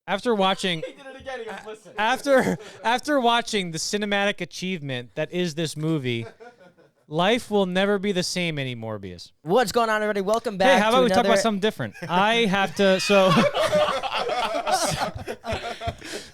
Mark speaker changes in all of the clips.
Speaker 1: After watching,
Speaker 2: He did it again. He goes, listen.
Speaker 1: after watching the cinematic achievement that is this movie, life will never be the same anymore, Morbius.
Speaker 3: What's going on, everybody? Welcome back.
Speaker 1: Hey, how about we talk
Speaker 3: another...
Speaker 1: about something different? I have to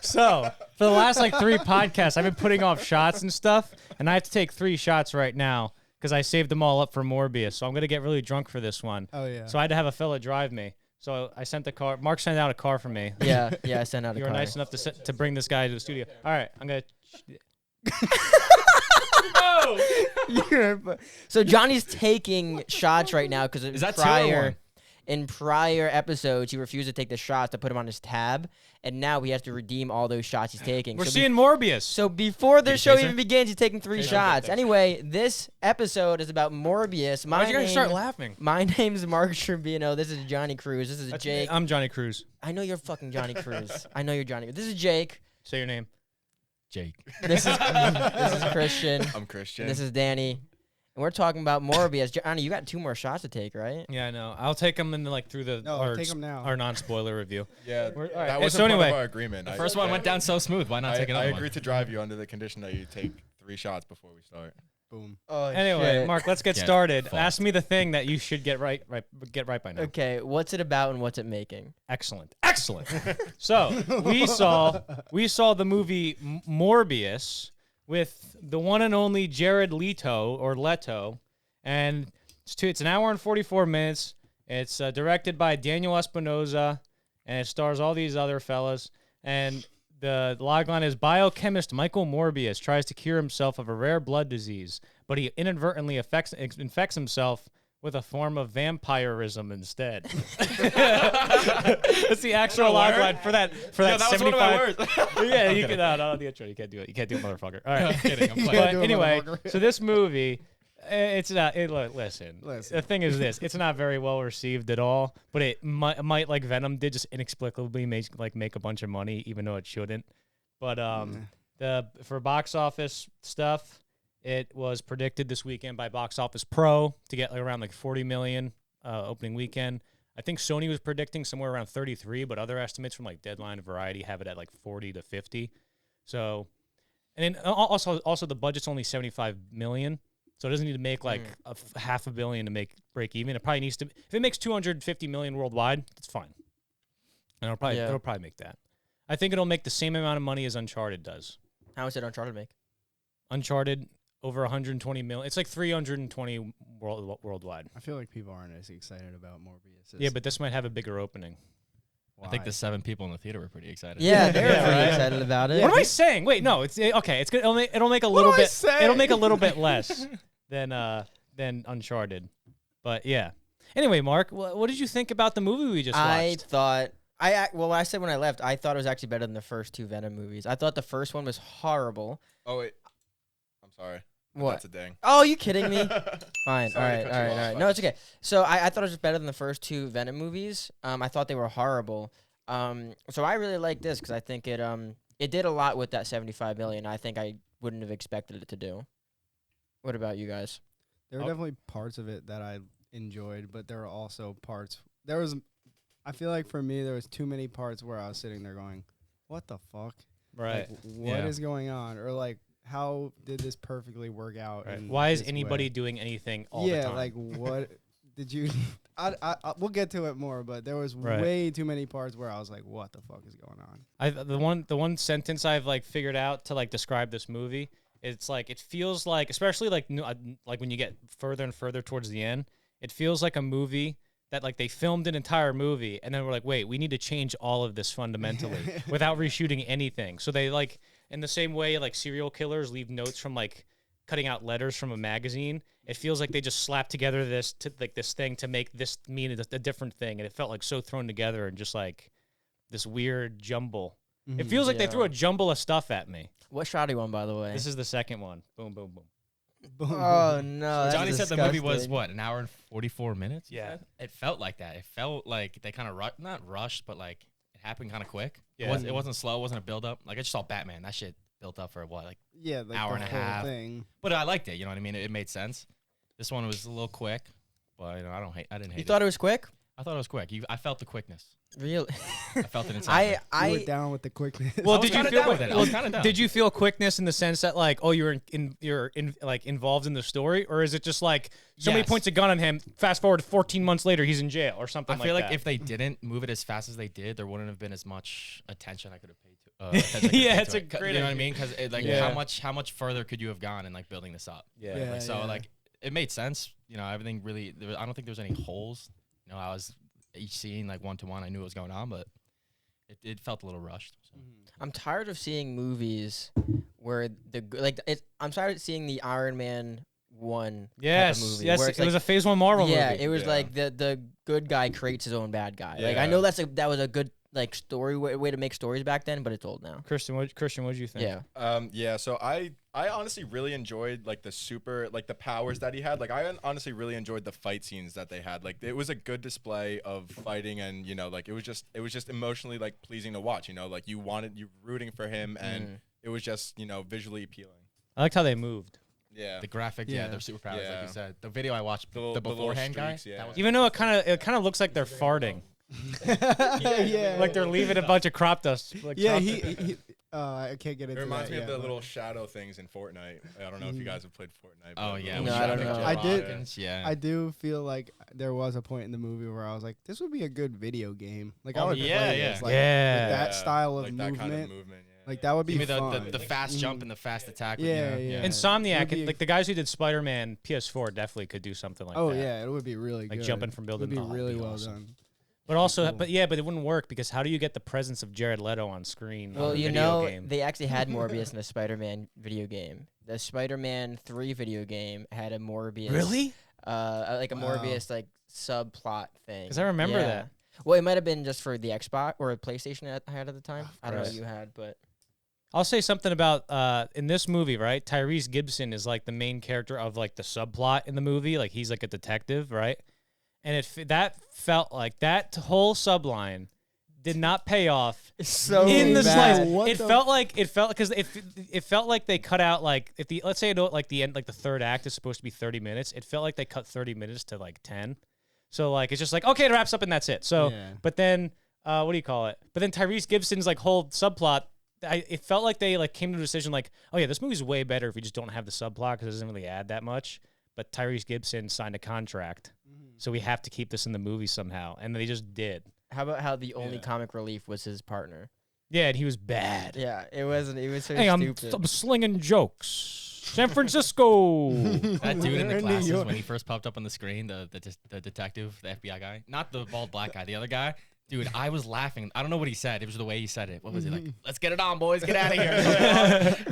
Speaker 1: so for the last like 3 podcasts, I've been putting off shots and stuff, and I have to take 3 shots right now because I saved them all up for Morbius. So I'm gonna get really drunk for this one.
Speaker 4: Oh yeah.
Speaker 1: So I had to have a fella drive me. So I sent the car. Mark sent out a car for me.
Speaker 3: Yeah, I sent out a
Speaker 1: You
Speaker 3: car.
Speaker 1: were nice enough to bring this guy to the studio. All right, I'm gonna.
Speaker 3: No. So Johnny's taking shots right now because
Speaker 2: Is that 2 or 1?
Speaker 3: In prior episodes, he refused to take the shots to put him on his tab, and now he has to redeem all those shots he's taking.
Speaker 1: We're seeing Morbius.
Speaker 3: So before the show
Speaker 2: chaser?
Speaker 3: even begins, he's taking 3 shots. Anyway, this episode is about Morbius.
Speaker 1: Why'd you guys start laughing?
Speaker 3: My name's Mark Trevino. This is Johnny Cruz. This is Jake.
Speaker 1: I'm Johnny Cruz.
Speaker 3: I know you're fucking Johnny Cruz. I know you're Johnny. This is Jake.
Speaker 1: Say your name.
Speaker 2: Jake.
Speaker 3: This is Christian.
Speaker 2: I'm Christian.
Speaker 3: This is Danny. And we're talking about Morbius. Johnny, you got 2 more shots to take, right?
Speaker 1: Yeah, I know. I'll take them through the
Speaker 4: take them now.
Speaker 1: our non-spoiler review.
Speaker 2: Yeah,
Speaker 1: all right.
Speaker 2: that wasn't
Speaker 1: So
Speaker 2: part
Speaker 1: anyway,
Speaker 2: of our agreement.
Speaker 5: The first one went down so smooth. Why not take
Speaker 2: I
Speaker 5: another one?
Speaker 2: agreed to drive you under the condition that you take 3 shots before we start.
Speaker 4: Boom.
Speaker 3: Oh,
Speaker 1: Anyway,
Speaker 3: shit.
Speaker 1: Mark, let's get
Speaker 5: Get
Speaker 1: started.
Speaker 5: fucked.
Speaker 1: Ask me the thing that you should get right by now.
Speaker 3: Okay, what's it about and what's it making?
Speaker 1: Excellent. So we saw the movie Morbius with the one and only Jared Leto, and it's an hour and 44 minutes. It's directed by Daniel Espinosa, and it stars all these other fellas. And the logline is: biochemist Michael Morbius tries to cure himself of a rare blood disease, but he inadvertently infects himself with a form of vampirism instead. That's the actual logline for that.
Speaker 5: That was one of my words.
Speaker 1: Yeah, you can. No, the intro. You can't do it. You can't do it, motherfucker. All right,
Speaker 5: I'm kidding. I'm
Speaker 1: but
Speaker 5: playing.
Speaker 4: do it,
Speaker 1: anyway,
Speaker 4: motherfucker.
Speaker 1: so this movie, it's not. Listen.
Speaker 4: Listen.
Speaker 1: The thing is this: it's not very well received at all. But it might like Venom did, just inexplicably make a bunch of money, even though it shouldn't. But for box office stuff, it was predicted this weekend by Box Office Pro to get around 40 million opening weekend. I think Sony was predicting somewhere around 33, but other estimates from Deadline and Variety have it at 40 to 50. So, and then also the budget's only 75 million, so it doesn't need to make $500 million to break even. It probably needs to. If it makes 250 million worldwide, it's fine. And it'll probably make that. I think it'll make the same amount of money as Uncharted does.
Speaker 3: How much did Uncharted make?
Speaker 1: Uncharted over 120 million. It's 320 worldwide.
Speaker 4: I feel like people aren't as excited about Morbius.
Speaker 1: Yeah, but this might have a bigger opening.
Speaker 5: I think the 7 people in the theater were pretty excited.
Speaker 3: Yeah, they were
Speaker 1: Yeah,
Speaker 3: pretty
Speaker 1: right?
Speaker 3: excited about it.
Speaker 1: What am I saying? Wait, no, it's okay. It's good. It'll make a little bit. It'll make a little bit less than Uncharted, but yeah. Anyway, Mark, what did you think about the movie we just watched?
Speaker 3: When I said when I left, I thought it was actually better than the first 2 Venom movies. I thought the first one was horrible.
Speaker 2: Oh wait, I'm sorry.
Speaker 3: What?
Speaker 2: That's a dang.
Speaker 3: Oh, you kidding me? Fine.
Speaker 2: Sorry
Speaker 3: All
Speaker 2: to
Speaker 3: right.
Speaker 2: cut you off.
Speaker 3: No, it's okay. So I thought it was better than the first 2 Venom movies. I thought they were horrible. So I really like this because I think it did a lot with that 75 million. I think I wouldn't have expected it to do. What about you guys?
Speaker 4: There were definitely parts of it that I enjoyed, but there were also parts. I feel like for me, there was too many parts where I was sitting there going, "What the fuck?
Speaker 1: Right.
Speaker 4: What is going on?" Or how did this perfectly work out?
Speaker 1: Right.
Speaker 4: in
Speaker 1: Why is
Speaker 4: this
Speaker 1: anybody
Speaker 4: way?
Speaker 1: doing anything all the time?
Speaker 4: Yeah, what did you? We'll get to it more, but there was
Speaker 1: Right.
Speaker 4: way too many parts where I was like, "What the fuck is going on?"
Speaker 1: The one sentence I've figured out to describe this movie, it's it feels like, especially when you get further and further towards the end, it feels like a movie that they filmed an entire movie and then we're wait, we need to change all of this fundamentally without reshooting anything. So they in the same way serial killers leave notes from cutting out letters from a magazine. It feels like they just slapped together this thing to make this mean a different thing, and it felt so thrown together and just this weird jumble. It feels like they threw a jumble of stuff at me.
Speaker 3: What shot are you on, by the way?
Speaker 1: This is the second one. Boom, boom, boom.
Speaker 3: Oh no! That's
Speaker 5: Johnny said the movie was
Speaker 3: disgusting.
Speaker 5: what, an hour and 44 minutes?
Speaker 1: Yeah.
Speaker 5: It felt like that. It felt like they kind of not rushed, but it happened kind of quick.
Speaker 1: Yeah.
Speaker 5: It wasn't slow. It wasn't a build up. I just saw Batman. That shit built up for what,
Speaker 4: Yeah,
Speaker 5: hour
Speaker 4: the
Speaker 5: and a
Speaker 4: whole
Speaker 5: half.
Speaker 4: thing.
Speaker 5: But I liked it. You know what I mean? It made sense. This one was a little quick, but I didn't hate
Speaker 3: You
Speaker 5: it.
Speaker 3: thought it was quick?
Speaker 5: I thought it was quick. I felt the quickness.
Speaker 3: Really?
Speaker 5: I felt it inside.
Speaker 4: You were down with the quickness.
Speaker 1: Well,
Speaker 5: I was
Speaker 1: did you
Speaker 5: kinda
Speaker 1: feel
Speaker 5: down with it. I was kinda down.
Speaker 1: Did you feel quickness in the sense that like, oh, you're like involved in the story, or is it just like somebody
Speaker 5: Yes.
Speaker 1: points a gun on him, fast forward 14 months later, he's in jail or something?
Speaker 5: I feel like
Speaker 1: that?
Speaker 5: if they didn't move it as fast as they did, there wouldn't have been as much attention I could have paid to.
Speaker 1: Yeah, it's a great
Speaker 5: You know what I
Speaker 1: idea.
Speaker 5: mean? Because like,
Speaker 1: Yeah.
Speaker 5: how much further could you have gone in like building this up?
Speaker 1: yeah.
Speaker 5: Like, so like it made sense. You know, everything really. I don't think there was any holes. You know, I was each scene like one to one. I knew what was going on, but it felt a little rushed. So.
Speaker 3: I'm tired of seeing movies where I'm tired of seeing the Iron Man 1
Speaker 1: Yes,
Speaker 3: type of movie,
Speaker 1: yes,
Speaker 3: where
Speaker 1: it
Speaker 3: it's
Speaker 1: was
Speaker 3: like,
Speaker 1: a Phase 1 Marvel
Speaker 3: yeah,
Speaker 1: movie.
Speaker 3: it was
Speaker 2: Yeah.
Speaker 3: like the good guy creates his own bad guy. Like I
Speaker 2: Yeah.
Speaker 3: know that was a good like story way to make stories back then, but it's old now.
Speaker 1: Christian, what did you think?
Speaker 3: Yeah.
Speaker 2: Yeah, so I honestly really enjoyed like the powers that he had. Like I honestly really enjoyed the fight scenes that they had. Like it was a good display of fighting, and you know, like it was just emotionally like pleasing to watch. You know, like you rooting for him, and it was just, you know, visually appealing.
Speaker 1: I liked how they moved.
Speaker 2: Yeah.
Speaker 5: The graphic,
Speaker 4: Yeah.
Speaker 5: their superpowers, like
Speaker 2: Yeah.
Speaker 5: you said. The video I watched,
Speaker 2: The little-
Speaker 5: the
Speaker 2: the little
Speaker 5: beforehand guy,
Speaker 2: streaks, yeah.
Speaker 5: that was
Speaker 1: Even though it kind of looks like they're farting,
Speaker 4: yeah,
Speaker 1: like they're leaving a bunch of crop dust. Like
Speaker 4: Yeah,
Speaker 1: crop
Speaker 4: he I can't get
Speaker 2: It
Speaker 4: into
Speaker 2: reminds
Speaker 4: that.
Speaker 2: me of
Speaker 4: yeah,
Speaker 2: the
Speaker 4: but-
Speaker 2: little shadow things in Fortnite. I don't know if you guys have played Fortnite.
Speaker 5: Oh
Speaker 2: but
Speaker 5: yeah,
Speaker 2: the
Speaker 3: No,
Speaker 2: little
Speaker 3: I don't
Speaker 2: shadow
Speaker 3: know.
Speaker 4: I
Speaker 2: jets.
Speaker 4: did-
Speaker 5: Hawkins, yeah.
Speaker 4: I do feel like there was a point in the movie where I was like, this would be a good video game. Like I
Speaker 5: Oh,
Speaker 4: would
Speaker 5: yeah,
Speaker 4: play
Speaker 5: yeah.
Speaker 4: this. Like,
Speaker 1: Yeah.
Speaker 4: with that style of
Speaker 2: like
Speaker 4: movement.
Speaker 2: that kind of movement. Yeah.
Speaker 4: Like that would be
Speaker 5: Give me
Speaker 4: fun.
Speaker 5: the fast jump and the fast attack. with,
Speaker 4: Yeah,
Speaker 5: you know,
Speaker 4: yeah.
Speaker 1: Insomniac,
Speaker 4: Would be-
Speaker 1: like the guys who did Spider-Man PS4, definitely could do something like
Speaker 4: Oh
Speaker 1: that.
Speaker 4: yeah, it would be really
Speaker 1: Like
Speaker 4: good.
Speaker 1: jumping from
Speaker 4: It would
Speaker 1: building.
Speaker 4: be
Speaker 1: Oh, it'd
Speaker 4: really
Speaker 1: be
Speaker 4: well
Speaker 1: awesome.
Speaker 4: done.
Speaker 1: But also,
Speaker 4: cool.
Speaker 1: but it wouldn't work because how do you get the presence of Jared Leto on screen? on
Speaker 3: Well,
Speaker 1: a
Speaker 3: you
Speaker 1: video
Speaker 3: know,
Speaker 1: game?
Speaker 3: they actually had Morbius in the Spider-Man video game. The Spider-Man 3 video game had a Morbius.
Speaker 1: Really?
Speaker 3: Like a
Speaker 4: Wow.
Speaker 3: Morbius like subplot thing.
Speaker 1: 'Cause I remember
Speaker 3: Yeah.
Speaker 1: that.
Speaker 3: Well, it might have been just for the Xbox or a PlayStation I had at the time. I don't know what
Speaker 1: course.
Speaker 3: you had, but
Speaker 1: I'll say something about in this movie, right? Tyrese Gibson is like the main character of like the subplot in the movie. Like he's like a detective, right? And that felt like that whole subline did not pay off
Speaker 3: so
Speaker 1: in the
Speaker 4: bad.
Speaker 1: slice.
Speaker 4: What
Speaker 1: It
Speaker 4: the
Speaker 1: felt because it felt like they cut out like if the let's say like the end, like the third act is supposed to be 30 minutes. It felt like they cut 30 minutes to like 10. So like it's just like okay, it wraps up and that's it. So
Speaker 4: Yeah.
Speaker 1: but then what do you call it? But then Tyrese Gibson's like whole subplot. It felt like they like came to a decision like, oh yeah, this movie's way better if we just don't have the subplot because it doesn't really add that much. But Tyrese Gibson signed a contract, so we have to keep this in the movie somehow, and they just did.
Speaker 3: how about how the only
Speaker 2: Yeah.
Speaker 3: comic relief was his partner?
Speaker 1: Yeah, and he was bad.
Speaker 3: Yeah, it wasn't. It was so
Speaker 1: Hey,
Speaker 3: stupid.
Speaker 1: I'm slinging jokes. San Francisco.
Speaker 5: That dude in
Speaker 4: We're
Speaker 5: the
Speaker 4: in New
Speaker 5: glasses
Speaker 4: York.
Speaker 5: when he first popped up on the screen, the detective, the FBI guy, not the bald black guy, the other guy. Dude, I was laughing. I don't know what he said. It was the way he said it. What was he like? Let's get it on, boys. Get out of here.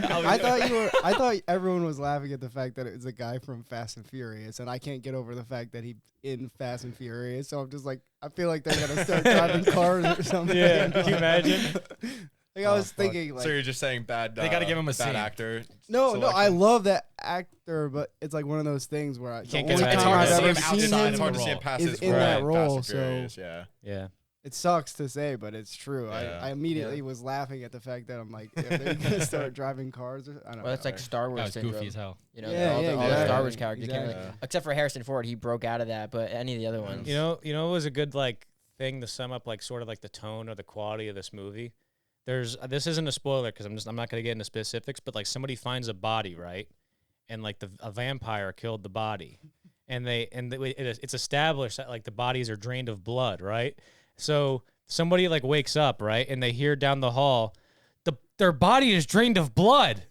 Speaker 4: I thought everyone was laughing at the fact that it was a guy from Fast and Furious, and I can't get over the fact that he in Fast and Furious. So I'm just like, I feel like they're gonna start driving cars or something.
Speaker 1: Yeah, can you imagine?
Speaker 4: Like I was thinking, like,
Speaker 2: So you're just saying bad.
Speaker 5: They gotta give him a
Speaker 2: bad
Speaker 5: scene.
Speaker 2: actor.
Speaker 4: no, I
Speaker 2: selection?
Speaker 4: love that actor, but it's like one of those things where the
Speaker 1: can't
Speaker 4: only
Speaker 1: get
Speaker 4: time
Speaker 1: hard
Speaker 4: I've
Speaker 1: to see
Speaker 4: ever
Speaker 1: him
Speaker 4: seen
Speaker 5: outside
Speaker 4: him,
Speaker 2: It's hard to
Speaker 5: the
Speaker 2: see him
Speaker 5: role.
Speaker 2: pass
Speaker 4: is
Speaker 2: his
Speaker 4: in
Speaker 2: role
Speaker 4: that
Speaker 2: in
Speaker 4: role,
Speaker 2: Fast and
Speaker 4: so-
Speaker 2: Furious, yeah.
Speaker 1: Yeah.
Speaker 4: it sucks to say, but it's true.
Speaker 2: Yeah.
Speaker 4: I immediately was laughing at the fact that I'm like, are they gonna start driving cars? Or, I don't
Speaker 3: Well, it's
Speaker 4: know.
Speaker 3: like Star
Speaker 5: That
Speaker 3: Wars
Speaker 5: was
Speaker 3: syndrome.
Speaker 5: goofy as hell.
Speaker 3: You know,
Speaker 4: Yeah,
Speaker 3: all,
Speaker 4: yeah,
Speaker 3: the, all the
Speaker 2: exactly.
Speaker 3: Star Wars characters can't really,
Speaker 2: Exactly.
Speaker 3: except for Harrison Ford, he broke out of that. But any of the other ones,
Speaker 1: You know what was a good like thing to sum up like sort of like the tone or the quality of this movie. This isn't a spoiler because I'm not gonna get into specifics, but like somebody finds a body, right, and like a vampire killed the body, and it's established that like the bodies are drained of blood, right? So somebody like wakes up, right, and they hear down the hall, their body is drained of blood.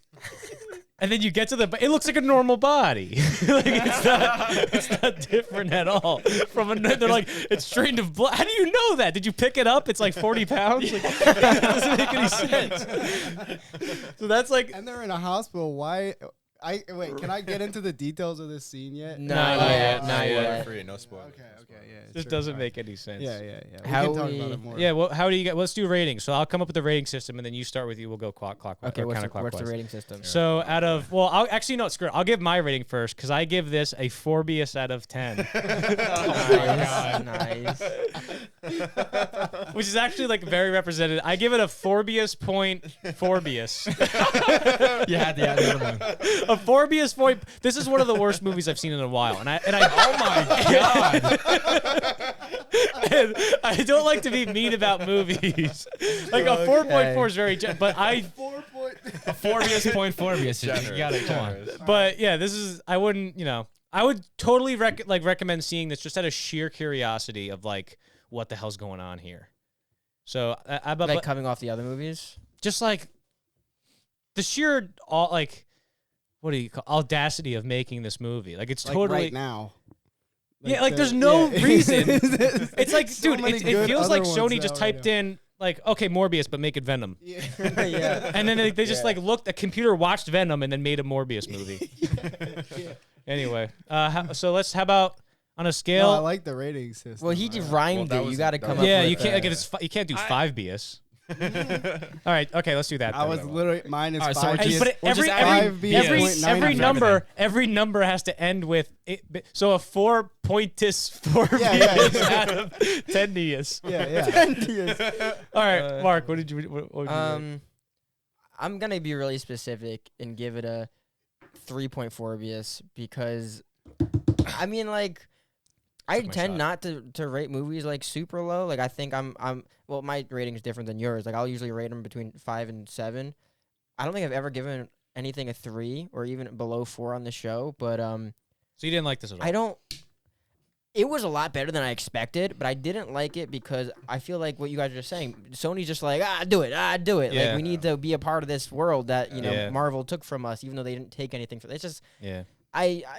Speaker 1: And then you get to it looks like a normal body. Like it's not different at all. They're like, it's drained of blood. How do you know that? Did you pick it up? It's like 40 pounds. Like, it doesn't make any sense. So that's like,
Speaker 4: And they're in a hospital. Why? Wait. Can I get into the details of this scene yet?
Speaker 3: Not
Speaker 1: Not
Speaker 3: yet,
Speaker 1: yet,
Speaker 3: not
Speaker 1: not
Speaker 3: yet.
Speaker 2: Free, no spoilers.
Speaker 4: Okay. Yeah.
Speaker 1: this
Speaker 4: sure,
Speaker 1: doesn't
Speaker 4: fine.
Speaker 1: make any sense.
Speaker 4: Yeah. We
Speaker 3: How
Speaker 4: can talk
Speaker 3: we-
Speaker 4: about it more.
Speaker 1: Yeah. Well, how do you get? Let's do ratings. So I'll come up with a rating system, and then you start with you. We'll go clockwise.
Speaker 3: Okay,
Speaker 1: or
Speaker 3: what's the
Speaker 1: counterclockwise.
Speaker 3: rating system?
Speaker 1: So out of I'll actually no, screw it. I'll give my rating first because I give this a Forbius out of 10.
Speaker 3: Nice.
Speaker 1: Which is actually like very represented. I give it a Forbius point Forbius.
Speaker 5: You had the other one.
Speaker 1: A Forbius point. This is one of the worst movies I've seen in a while. And I
Speaker 5: Oh my god.
Speaker 1: And I don't like to be mean about movies. Like a 4.4 is very, but
Speaker 5: A Forbius point Forbius. You got it. Come on.
Speaker 1: But yeah, this is, I wouldn't, I would totally recommend seeing this just out of sheer curiosity of like what the hell's going on here. So
Speaker 3: Like coming off the other movies.
Speaker 1: just like the sheer what do you call audacity of making this movie? Like it's
Speaker 4: Like
Speaker 1: totally
Speaker 4: right now.
Speaker 1: yeah. Like there's no reason. It's like,
Speaker 4: So
Speaker 1: dude,
Speaker 4: many
Speaker 1: it
Speaker 4: good
Speaker 1: feels
Speaker 4: other
Speaker 1: like
Speaker 4: ones
Speaker 1: Sony
Speaker 4: out
Speaker 1: just
Speaker 4: right
Speaker 1: typed
Speaker 4: now.
Speaker 1: in like, okay, Morbius, but make it Venom.
Speaker 4: Yeah.
Speaker 3: Yeah.
Speaker 1: And then they just like looked, a computer watched Venom and then made a Morbius movie. Anyway, how about on a scale?
Speaker 4: No, I like the rating system.
Speaker 3: Well, he just rhymed
Speaker 2: that
Speaker 3: it.
Speaker 2: was-
Speaker 3: You got to
Speaker 2: that
Speaker 3: come
Speaker 2: was-
Speaker 3: up.
Speaker 1: Yeah,
Speaker 3: with,
Speaker 1: you can't you can't do 5 BS. All right, okay, let's do that.
Speaker 4: I
Speaker 1: then.
Speaker 4: was literally minus
Speaker 5: All right, so
Speaker 4: 5
Speaker 5: we're just-
Speaker 1: But
Speaker 5: we're just
Speaker 1: every
Speaker 4: BS.
Speaker 1: number every number has to end with it. So a 4.tis 4
Speaker 4: Yeah, yeah.
Speaker 1: BS out of 10 BS.
Speaker 4: Yeah.
Speaker 1: All right, Mark, what would you rate?
Speaker 3: I'm gonna be really specific and give it a 3.4 BS because, I mean, like, I
Speaker 1: Took my
Speaker 3: tend
Speaker 1: shot.
Speaker 3: not to rate movies like super low. Like I think well, my rating is different than yours. Like I'll usually rate them between 5 and 7. I don't think I've ever given anything a 3 or even below 4 on the show. But
Speaker 1: So you didn't like this at all?
Speaker 3: I don't. It was a lot better than I expected, but I didn't like it because I feel like what you guys are just saying. Sony's just like, do it.
Speaker 1: Yeah.
Speaker 3: Like we need to be a part of this world that
Speaker 1: Yeah.
Speaker 3: Marvel took from us, even though they didn't take anything from it. It's just
Speaker 1: Yeah.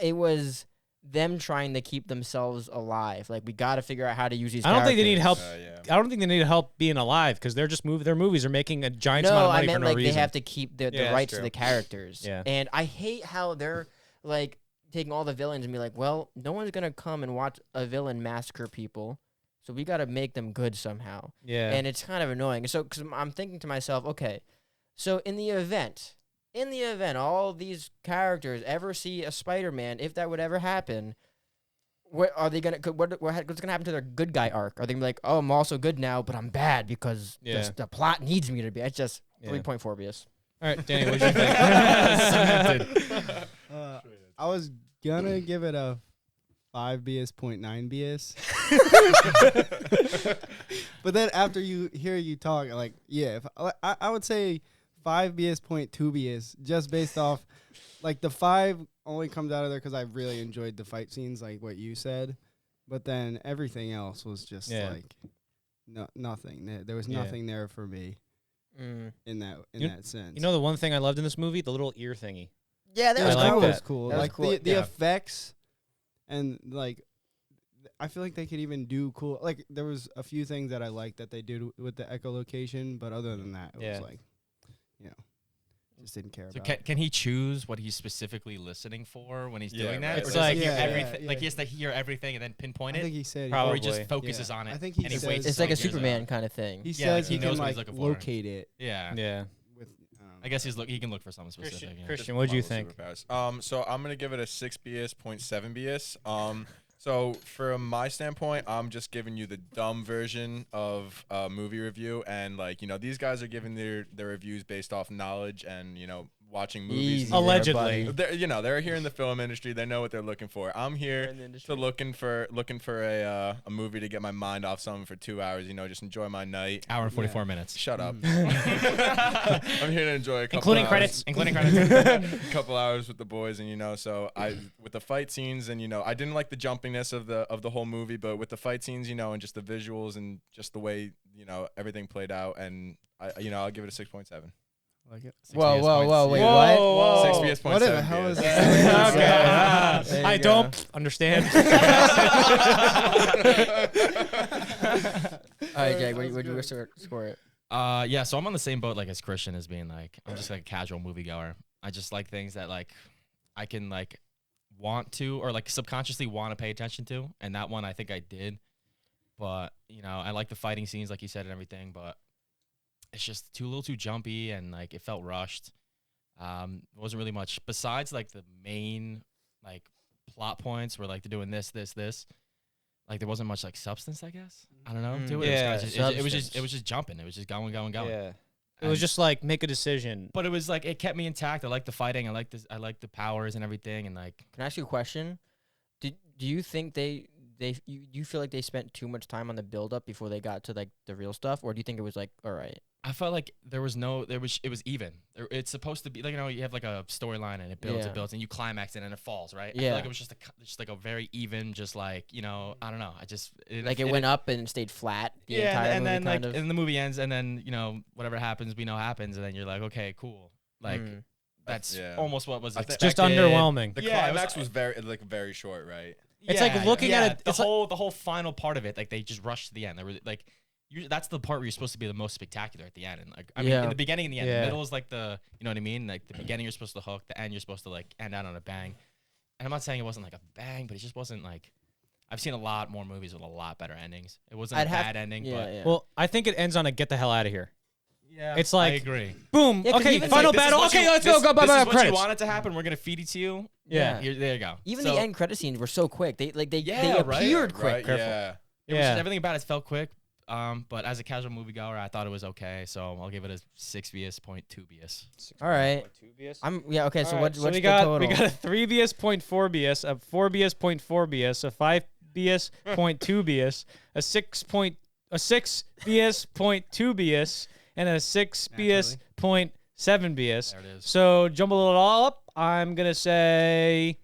Speaker 3: it was them trying to keep themselves alive. Like we got to figure out how to use these.
Speaker 1: I don't think they need
Speaker 3: characters.
Speaker 1: help. I don't think they need help being alive because they're just their movies are making a giant
Speaker 3: No,
Speaker 1: amount of
Speaker 3: I
Speaker 1: money
Speaker 3: meant
Speaker 1: for no
Speaker 3: like
Speaker 1: reason.
Speaker 3: they have to keep the
Speaker 1: Yeah, that's
Speaker 3: rights to
Speaker 1: true.
Speaker 3: the characters.
Speaker 1: Yeah.
Speaker 3: And I hate how they're like taking all the villains and be like, well, no one's gonna come and watch a villain massacre people, so we got to make them good somehow.
Speaker 1: Yeah.
Speaker 3: And it's kind of annoying. So, because I'm thinking to myself, okay, so in the event, all these characters ever see a Spider-Man, if that would ever happen, what are they gonna? What's gonna happen to their good guy arc? Are they gonna be like, oh, I'm also good now, but I'm bad because
Speaker 1: Yeah.
Speaker 3: the plot needs me to be? It's just
Speaker 1: Yeah.
Speaker 3: 3.4 BS.
Speaker 1: All right, Danny, what do you think?
Speaker 5: Cemented.
Speaker 4: I was gonna give it a 5 BS, 0.9 BS. But then after hear you talk, like, yeah, I would say 5 BS, 0.2 BS, just based off, like, the 5 only comes out of there because I really enjoyed the fight scenes, like what you said. But then everything else was just,
Speaker 1: Yeah.
Speaker 4: like, nothing. There was
Speaker 1: Yeah.
Speaker 4: nothing there for me in that sense.
Speaker 1: You know the one thing I loved in this movie? The little ear thingy.
Speaker 3: Yeah, that
Speaker 1: I
Speaker 3: was
Speaker 1: like
Speaker 3: cool.
Speaker 1: that.
Speaker 4: was cool.
Speaker 3: That was
Speaker 4: Like
Speaker 3: cool.
Speaker 4: the
Speaker 3: Yeah.
Speaker 4: effects, and like, I feel like they could even do cool. Like there was a few things that I liked that they did with the echolocation, but other than that, it
Speaker 1: Yeah.
Speaker 4: was like, just didn't care
Speaker 5: So
Speaker 4: about.
Speaker 5: can he choose what he's specifically listening for when he's
Speaker 2: Yeah,
Speaker 5: doing that?
Speaker 2: right.
Speaker 5: Or
Speaker 1: It's
Speaker 5: does
Speaker 1: like-
Speaker 5: he hear
Speaker 4: Yeah,
Speaker 5: everything?
Speaker 4: yeah,
Speaker 5: Like
Speaker 4: yeah.
Speaker 5: he has to hear everything and then pinpoint
Speaker 4: I
Speaker 5: it,
Speaker 4: think he said
Speaker 1: Probably.
Speaker 5: or he just
Speaker 1: Probably.
Speaker 5: focuses on it.
Speaker 4: I think he
Speaker 5: and he
Speaker 4: says-
Speaker 5: waits.
Speaker 3: It's like a
Speaker 5: until he hears it.
Speaker 3: Superman kind of thing.
Speaker 4: He
Speaker 5: Yeah, like
Speaker 4: says
Speaker 5: he
Speaker 4: he
Speaker 5: knows
Speaker 4: can
Speaker 5: what he's
Speaker 4: like
Speaker 5: looking for.
Speaker 4: locate it
Speaker 5: Yeah.
Speaker 1: Yeah.
Speaker 4: with.
Speaker 5: I guess he can look for something specific. Yeah.
Speaker 1: Christian, what do you
Speaker 2: Marvel
Speaker 1: think?
Speaker 2: superpowers. So I'm gonna give it a 6 BS, 0.7 BS. So from my standpoint, I'm just giving you the dumb version of a movie review, and like these guys are giving their reviews based off knowledge and watching movies.
Speaker 3: Easy
Speaker 2: and
Speaker 3: there,
Speaker 1: Allegedly.
Speaker 3: buddy.
Speaker 2: they're here in the film industry. They know what they're looking for. I'm here to looking for a movie to get my mind off something for 2 hours. Just enjoy my night.
Speaker 5: Hour and 44 minutes.
Speaker 2: Shut up. I'm here to enjoy a couple
Speaker 1: Including
Speaker 2: hours.
Speaker 1: credits.
Speaker 5: Including credits.
Speaker 2: Couple hours with the boys, and so with the fight scenes, and I didn't like the jumpiness of the whole movie, but with the fight scenes, and just the visuals and just the way everything played out, and I'll give it a 6.7.
Speaker 4: Like it.
Speaker 3: Whoa, wait,
Speaker 1: Whoa,
Speaker 3: what?
Speaker 1: whoa.
Speaker 2: 6 BS
Speaker 4: What
Speaker 2: 0.7
Speaker 4: the hell
Speaker 2: BS.
Speaker 4: is
Speaker 1: Okay.
Speaker 4: this?
Speaker 3: There you
Speaker 1: I
Speaker 3: go.
Speaker 1: don't understand.
Speaker 3: All right, Jake, what do you score it?
Speaker 5: Yeah, so I'm on the same boat like as Christian as being like I'm just like a casual moviegoer. I just like things that like I can like want to or like subconsciously want to pay attention to, and that one I think I did. But I like the fighting scenes like you said and everything, but it's just a little too jumpy and like it felt rushed. It wasn't really much besides like the main like plot points where like they're doing this. Like there wasn't much like substance, I guess. I don't know. To it.
Speaker 1: Yeah,
Speaker 5: It was just jumping. It was just going.
Speaker 1: Yeah. It was just like make a decision.
Speaker 5: But it was like it kept me intact. I like the fighting. I like the powers and everything. And like
Speaker 3: Can I ask you a question? Do you think they you feel like they spent too much time on the build up before they got to like the real stuff, or do you think it was like all right?
Speaker 5: I felt like it was even. It's supposed to be like, you have like a storyline and it builds, and you climax it and it falls, right? I feel like it was just like a very even, just like, I don't know.
Speaker 3: It went up and stayed flat. The entire
Speaker 5: and
Speaker 3: movie
Speaker 5: then like,
Speaker 3: kind of.
Speaker 5: and the movie ends, and then whatever happens, we know happens, and then you're like, okay, cool. Like that's almost what was expected.
Speaker 1: Just underwhelming.
Speaker 2: The climax was very short, right?
Speaker 1: It's like looking at it.
Speaker 5: The whole final part of it, like they just rushed to the end. They were like. That's the part where you're supposed to be the most spectacular at the end. And like, I mean, in the beginning and the end, the middle is like the, you know what I mean? Like the beginning, you're supposed to hook. The end, you're supposed to like end out on a bang. And I'm not saying it wasn't like a bang, but it just wasn't like. I've seen a lot more movies with a lot better endings. It wasn't a bad ending, but
Speaker 1: well, I think it ends on a get the hell out of here.
Speaker 5: Yeah,
Speaker 1: it's like
Speaker 5: I agree.
Speaker 1: Boom.
Speaker 3: Yeah,
Speaker 1: okay, final battle. Okay, let's go.
Speaker 5: This is what
Speaker 1: credits.
Speaker 5: you want it to happen. We're gonna feed it to you.
Speaker 1: Yeah.
Speaker 5: There you go.
Speaker 3: Even the end credit scenes were so quick. They appeared quick.
Speaker 2: Yeah.
Speaker 5: It was just, everything about it felt quick. But as a casual moviegoer, I thought it was okay, so I'll give it a 6 BS, 0.2 BS.
Speaker 3: All right. Okay. So what's
Speaker 1: we
Speaker 3: the
Speaker 1: got
Speaker 3: total?
Speaker 1: we got a 3 BS, 0.4 BS, a 4 BS, 0.4 BS, a 5 BS, 0.2 BS, a 6 BS, 0.2 BS, and a 6 BS, 0.7 BS.
Speaker 5: There it is.
Speaker 1: So jumble it all up. I'm gonna say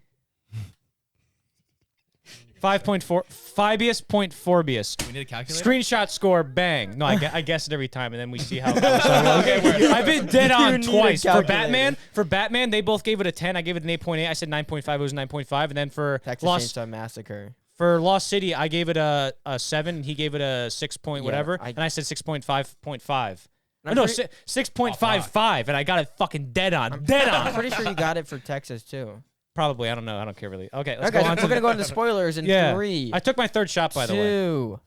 Speaker 1: 5.4, 5 BS, 0.4 BS.
Speaker 5: We need a calculator.
Speaker 1: Screenshot score, bang. No, I guess it every time, and then we see how it goes. I've been dead on twice. For Batman, they both gave it a 10. I gave it an 8.8. I said 9.5. It was 9.5. And then for
Speaker 3: Texas Chainsaw Massacre.
Speaker 1: For Lost City, I gave it a 7, and he gave it a 6 point whatever, and I said 6.5.5. No, 6.55, and I got it fucking dead on.
Speaker 3: I'm pretty sure you got it for Texas too.
Speaker 1: Probably. I don't know. I don't care really. Okay, let's
Speaker 3: go
Speaker 1: on.
Speaker 3: We're going to go into the spoilers in 3.
Speaker 1: I took my third shot, by the way.
Speaker 3: 2.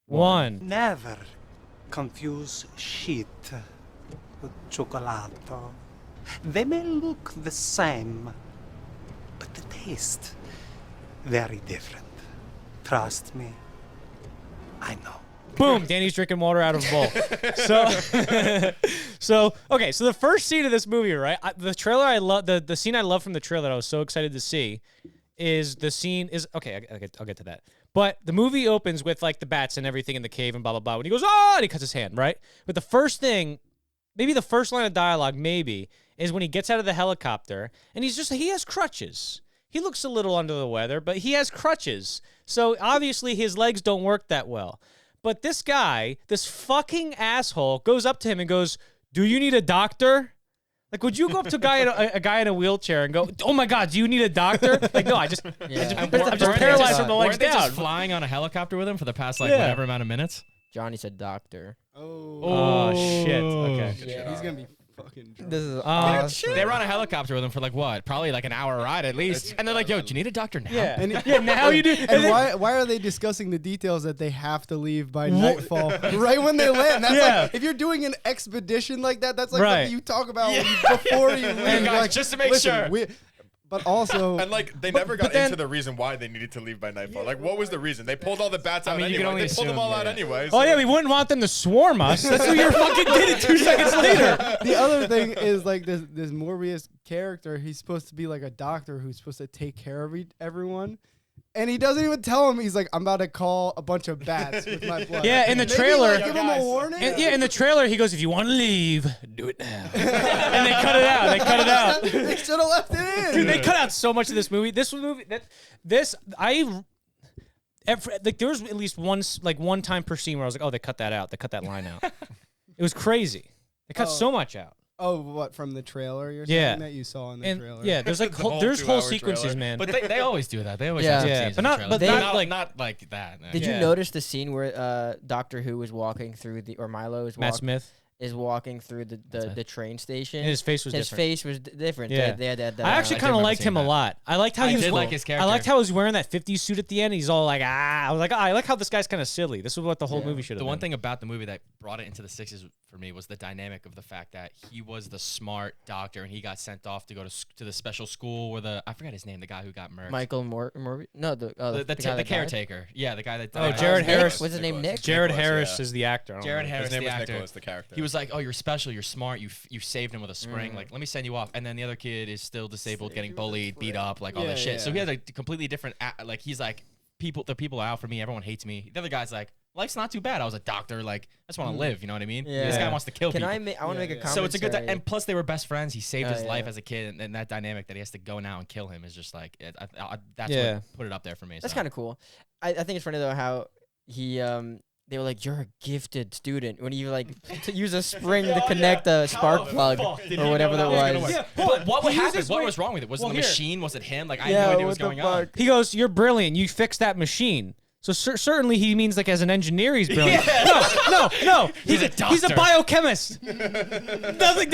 Speaker 1: 1.
Speaker 6: Never confuse shit with chocolato. They may look the same, but the taste very different. Trust me, I know.
Speaker 1: Boom! Danny's drinking water out of a bowl. So the first scene of this movie, right? The trailer I love, the scene I love from the trailer that I was so excited to see is the scene is okay. I'll get to that. But the movie opens with like the bats and everything in the cave and blah blah blah. When he goes, and he cuts his hand, right? But the first thing, maybe the first line of dialogue, is when he gets out of the helicopter and he has crutches. He looks a little under the weather, but he has crutches. So obviously his legs don't work that well. But this guy, this fucking asshole, goes up to him and goes, "Do you need a doctor?" Like, would you go up to a guy in a wheelchair and go, "Oh my God, do you need a doctor?" Like, no, I'm just paralyzed from the legs down.
Speaker 5: Just flying on a helicopter with him for the past whatever amount of minutes.
Speaker 3: Johnny said doctor.
Speaker 1: Oh shit. Okay.
Speaker 4: Yeah, he's gonna be fucking drunk.
Speaker 3: This is awesome.
Speaker 5: They were on a helicopter with him for like what? Probably like an hour ride at least. And they're like, "Yo, do you need a doctor now?"
Speaker 1: Yeah.
Speaker 4: And,
Speaker 1: now you do.
Speaker 4: And why are they discussing the details that they have to leave by nightfall right when they land? That's like, if you're doing an expedition like that, that's like something you talk about before you leave.
Speaker 5: Guys,
Speaker 4: like,
Speaker 5: just to make sure.
Speaker 4: But also,
Speaker 2: and like they never got into the reason why they needed to leave by nightfall. Like, what was the reason? They pulled all the bats out anyway. They pulled them all out anyway.
Speaker 1: Oh yeah, we wouldn't want them to swarm us. That's what you fucking did it 2 seconds later.
Speaker 4: The other thing is like this Morbius character. He's supposed to be like a doctor who's supposed to take care of everyone. And he doesn't even tell him. He's like, "I'm about to call a bunch of bats with my blood."
Speaker 1: Yeah, in the trailer,
Speaker 4: give him a warning.
Speaker 1: In the trailer, he goes, "If you want to leave, do it now." And they cut it out.
Speaker 4: They should have left it in.
Speaker 1: Dude, they cut out so much of this movie. There was at least one time per scene where I was like, "Oh, they cut that out. They cut that line out." It was crazy. They cut so much out.
Speaker 4: Oh, what, from the trailer you're saying that you saw in the trailer?
Speaker 1: Yeah, there's like there's whole sequences, man.
Speaker 5: But they always do that. They always
Speaker 3: Yeah.
Speaker 5: have
Speaker 1: Yeah,
Speaker 5: scenes
Speaker 1: but
Speaker 5: in
Speaker 1: not-
Speaker 5: the
Speaker 1: but
Speaker 5: trailers.
Speaker 1: not like-
Speaker 5: not like that.
Speaker 3: Did
Speaker 1: Yeah.
Speaker 3: you notice the scene where Doctor Who was walking through Milo
Speaker 1: Matt Smith.
Speaker 3: is walking through the train station?
Speaker 1: And his face was
Speaker 3: His
Speaker 1: different.
Speaker 3: face was different.
Speaker 1: Yeah.
Speaker 3: They had that,
Speaker 1: I actually
Speaker 5: I
Speaker 1: kind of
Speaker 5: did
Speaker 1: liked him
Speaker 5: remember
Speaker 1: a
Speaker 5: seeing
Speaker 1: lot. I liked how
Speaker 5: I
Speaker 1: he was.
Speaker 5: did like his character.
Speaker 1: I liked how he was wearing that 50s suit at the end. He's all like, I was like, I like how this guy's kind of silly. This is what the whole movie should have
Speaker 5: The
Speaker 1: been.
Speaker 5: one thing about the movie that brought it into the 60s for me was the dynamic of the fact that he was the smart doctor and he got sent off to go to the special school where I forgot his name, the guy who got murdered.
Speaker 3: Michael Morbius? No, the guy that died?
Speaker 5: caretaker. Yeah, the guy that
Speaker 1: Oh,
Speaker 5: died.
Speaker 1: Jared
Speaker 3: Nick?
Speaker 1: Harris.
Speaker 3: What's his name? Nick?
Speaker 1: Jared
Speaker 2: Nicholas,
Speaker 1: Harris
Speaker 2: yeah.
Speaker 1: is the actor. I don't
Speaker 5: Jared
Speaker 1: know.
Speaker 5: Harris,
Speaker 2: His name
Speaker 5: the
Speaker 2: was
Speaker 5: actor.
Speaker 2: Nicholas, the character.
Speaker 5: He was like, "Oh, you're special. You're smart. You saved him with a spring. Like, let me send you off." And then the other kid is still disabled, getting bullied, beat up, like all this shit. So he has a completely different. Like, he's like the people are out for me. Everyone hates me. The other guy's like, life's not too bad. I was a doctor. Like, I just want to live. You know what I mean?
Speaker 3: Yeah.
Speaker 5: This guy wants to kill
Speaker 3: Can
Speaker 5: people.
Speaker 3: I want to make a comment?
Speaker 5: So it's a good and plus they were best friends. He saved
Speaker 3: Oh,
Speaker 5: his life
Speaker 3: yeah.
Speaker 5: as a kid, and that dynamic that he has to go now and kill him is just like that's
Speaker 1: Yeah.
Speaker 5: what put it up there for me.
Speaker 3: That's
Speaker 5: so.
Speaker 3: kind of cool. I think it's funny though how he they were like, you're a gifted student when you like to use a spring to connect a spark plug or whatever that was.
Speaker 1: Yeah,
Speaker 5: But what
Speaker 1: he
Speaker 5: happened?
Speaker 1: uses
Speaker 5: What
Speaker 1: weird-
Speaker 5: was wrong with it? Was it
Speaker 1: Well,
Speaker 5: the
Speaker 1: here.
Speaker 5: machine? Was it him? Like, I had no idea what was going on.
Speaker 1: He goes, "You're brilliant. You fixed that machine." So certainly he means like as an engineer he's brilliant. No. He's a
Speaker 5: doctor.
Speaker 1: biochemist. nothing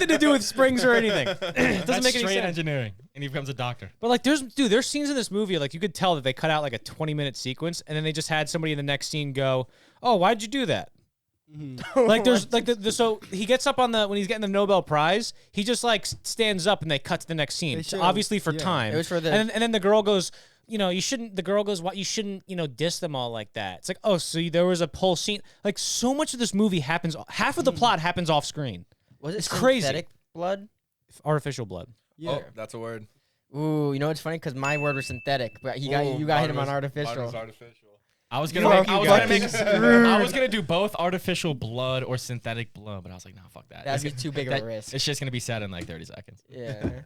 Speaker 1: to do with springs or anything. Doesn't
Speaker 5: That's
Speaker 1: make any
Speaker 5: straight
Speaker 1: sense.
Speaker 5: engineering, and he becomes a doctor.
Speaker 1: But like, there's scenes in this movie like you could tell that they cut out like a 20-minute sequence, and then they just had somebody in the next scene go, "Oh, why'd you do that?" Like there's like so he gets up on when he's getting the Nobel Prize, he just like stands up and they cut to the next scene.
Speaker 4: They
Speaker 1: So
Speaker 4: showed-
Speaker 1: obviously for
Speaker 4: yeah.
Speaker 1: time.
Speaker 3: It was for the-
Speaker 1: and then the girl goes, you shouldn't. The girl goes, "What? You shouldn't, diss them all like that." It's like, oh, so there was a whole scene. Like so much of this movie happens. Half of the plot happens off screen.
Speaker 3: Was it
Speaker 1: It's crazy.
Speaker 3: synthetic blood?
Speaker 1: Artificial blood.
Speaker 4: Yeah.
Speaker 2: Oh, that's a word.
Speaker 3: Ooh, you know what's funny? Because my word was synthetic, but you got him on
Speaker 2: Mine was
Speaker 3: artificial.
Speaker 2: artificial.
Speaker 5: I was
Speaker 3: You
Speaker 5: gonna
Speaker 3: are
Speaker 5: I was gonna do both artificial blood or synthetic blood, but I was like, nah, fuck that.
Speaker 3: That'd be too big of a risk.
Speaker 5: It's just gonna be said in like 30 seconds.
Speaker 3: Yeah.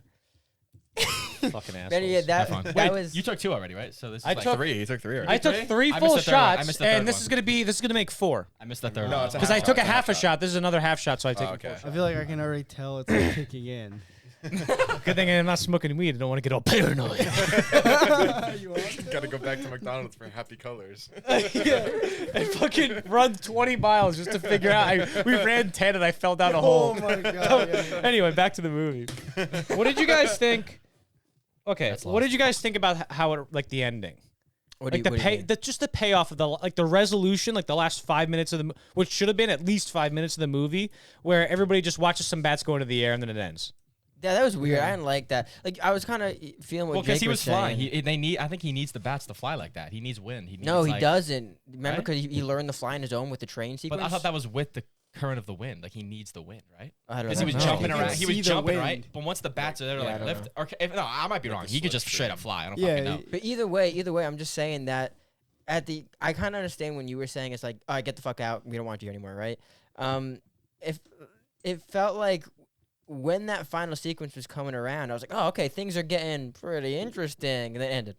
Speaker 1: Fucking assholes.
Speaker 3: But yeah,
Speaker 5: Have
Speaker 3: that
Speaker 5: fun.
Speaker 3: that
Speaker 5: Wait,
Speaker 3: was.
Speaker 5: you took 2 already, right? So this is
Speaker 1: I
Speaker 5: like
Speaker 1: took-
Speaker 2: 3. He took 3 already.
Speaker 1: I took
Speaker 5: Three?
Speaker 1: 3
Speaker 5: I
Speaker 1: full
Speaker 5: missed the third one. I
Speaker 1: shots,
Speaker 5: missed the
Speaker 1: and
Speaker 5: third
Speaker 1: this
Speaker 5: one.
Speaker 1: is gonna make 4
Speaker 5: I missed the third
Speaker 2: No,
Speaker 5: one.
Speaker 2: it's a
Speaker 1: because I
Speaker 2: half
Speaker 1: took a
Speaker 2: shot, it's
Speaker 1: half a shot. This is another half shot, so I take.
Speaker 2: Oh, okay.
Speaker 4: I feel like I can already tell it's like kicking in.
Speaker 1: Good thing I'm not smoking weed. I don't want to get all paranoid.
Speaker 2: Gotta go back to McDonald's for happy colors.
Speaker 1: I fucking run 20 miles just to figure out. We ran 10 and I fell down a hole.
Speaker 4: Oh my god. Yeah.
Speaker 1: Anyway, back to the movie. What did you guys think? Okay,
Speaker 5: That's
Speaker 1: what did
Speaker 5: lost.
Speaker 1: you guys think about how it like the ending?
Speaker 3: What do
Speaker 1: Like
Speaker 3: you-
Speaker 1: the
Speaker 3: what do you
Speaker 1: pay,
Speaker 3: mean?
Speaker 1: just the payoff of the resolution, like the last 5 minutes of the, which should have been at least 5 minutes of the movie, where everybody just watches some bats go into the air and then it ends.
Speaker 3: Yeah, that was weird. I didn't like that. Like, I was kind of feeling what
Speaker 5: Well, because
Speaker 3: Jake
Speaker 5: he was flying.
Speaker 3: saying.
Speaker 5: I think he needs the bats to fly like that. He needs wind.
Speaker 3: No, he
Speaker 5: like-
Speaker 3: doesn't. Remember,
Speaker 5: Right?
Speaker 3: because he learned to fly on his own with the train
Speaker 5: But
Speaker 3: sequence.
Speaker 5: I thought that was with the current of the wind. Like he needs the wind, right?
Speaker 3: I don't
Speaker 5: Because
Speaker 3: know.
Speaker 5: he was
Speaker 1: No.
Speaker 5: jumping
Speaker 4: You can
Speaker 5: around. He was
Speaker 4: see the
Speaker 5: jumping,
Speaker 4: wind.
Speaker 5: right? But once the bats are there,
Speaker 3: Yeah, I
Speaker 5: like
Speaker 3: don't
Speaker 5: lift.
Speaker 3: know.
Speaker 5: Or no, I might be wrong. He could just straight up fly. I don't fucking know.
Speaker 3: But either way, I'm just saying that I kind of understand when you were saying it's like, all right, get the fuck out. We don't want you anymore, right? If it felt like when that final sequence was coming around, I was like, oh, okay, things are getting pretty interesting, and then it ended.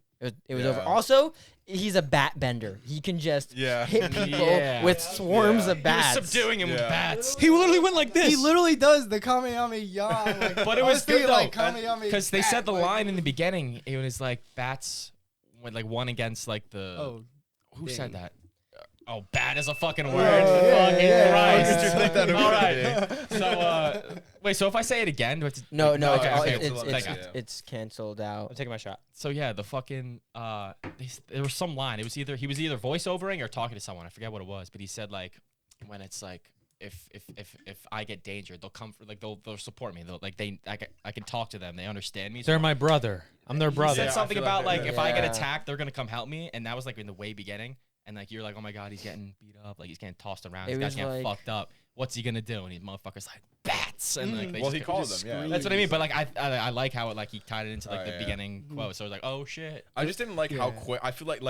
Speaker 3: It was over.
Speaker 2: Yeah.
Speaker 3: Also, he's a bat bender. He can just
Speaker 2: Yeah.
Speaker 3: hit people
Speaker 5: Yeah.
Speaker 3: with swarms
Speaker 2: Yeah.
Speaker 3: of bats.
Speaker 5: Subduing him with
Speaker 2: Yeah.
Speaker 5: bats.
Speaker 1: He literally went like this.
Speaker 4: He literally does the Kamehameha. Like,
Speaker 5: But it
Speaker 4: I
Speaker 5: was
Speaker 4: thinking,
Speaker 5: good,
Speaker 4: like,
Speaker 5: though,
Speaker 4: Kamehameha
Speaker 5: Because they
Speaker 4: bat,
Speaker 5: said the
Speaker 4: like-
Speaker 5: line in the beginning. It was like bats went like one against like the.
Speaker 4: Oh,
Speaker 5: who
Speaker 4: dang.
Speaker 5: said that? Oh, bat is a fucking word.
Speaker 4: yeah,
Speaker 5: Fucking
Speaker 4: yeah,
Speaker 5: Christ.
Speaker 2: Why did you think that it
Speaker 5: All
Speaker 2: would
Speaker 5: right. So wait. So if I say it again, do I have to-
Speaker 3: No, no,
Speaker 5: Okay,
Speaker 3: it's,
Speaker 5: okay,
Speaker 3: it's,
Speaker 2: cancel
Speaker 3: it's,
Speaker 2: out.
Speaker 3: it's, it's canceled out.
Speaker 1: I'm taking my shot.
Speaker 5: So yeah, the fucking there was some line. It was either he was either voiceovering or talking to someone. I forget what it was, but he said like when it's like if I get danger, they'll come for like they'll support me. They'll like I can talk to them. They understand me. So
Speaker 1: They're my brother. I'm their
Speaker 5: he
Speaker 1: brother.
Speaker 5: said
Speaker 2: Yeah, I
Speaker 5: something
Speaker 2: feel
Speaker 5: about
Speaker 2: like
Speaker 5: like
Speaker 2: that,
Speaker 5: if I get
Speaker 3: yeah.
Speaker 5: attacked, they're gonna come help me, and that was like in the way beginning. And like you're like, oh my god, he's getting beat up, like he's getting tossed around,
Speaker 3: It
Speaker 5: this guy's
Speaker 3: was
Speaker 5: getting
Speaker 3: like-
Speaker 5: fucked up. What's he gonna do? And these motherfuckers like bats, and like they
Speaker 2: Well,
Speaker 5: just
Speaker 2: he
Speaker 5: go-
Speaker 2: called
Speaker 5: just
Speaker 2: them, yeah.
Speaker 5: That's what I mean. But like I like how it like he tied it into like
Speaker 2: Oh,
Speaker 5: the
Speaker 2: yeah.
Speaker 5: beginning quote. So I was like, oh shit.
Speaker 2: I just didn't like how
Speaker 4: Yeah.
Speaker 2: quick. I feel like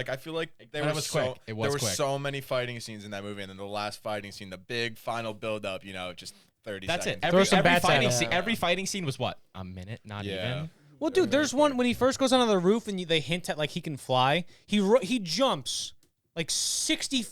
Speaker 2: there
Speaker 5: It
Speaker 2: was
Speaker 5: was
Speaker 2: so
Speaker 5: quick. It was
Speaker 2: there were
Speaker 5: quick.
Speaker 2: so many fighting scenes in that movie, and then the last fighting scene, the big final build up, just 30
Speaker 5: That's it.
Speaker 2: seconds.
Speaker 1: Throw some bats at
Speaker 5: fighting
Speaker 1: him.
Speaker 5: scene, every fighting scene was what? A minute, not
Speaker 2: Yeah.
Speaker 5: even.
Speaker 1: Well, dude, there's one when he first goes onto the roof and they hint at like he can fly. He jumps like 60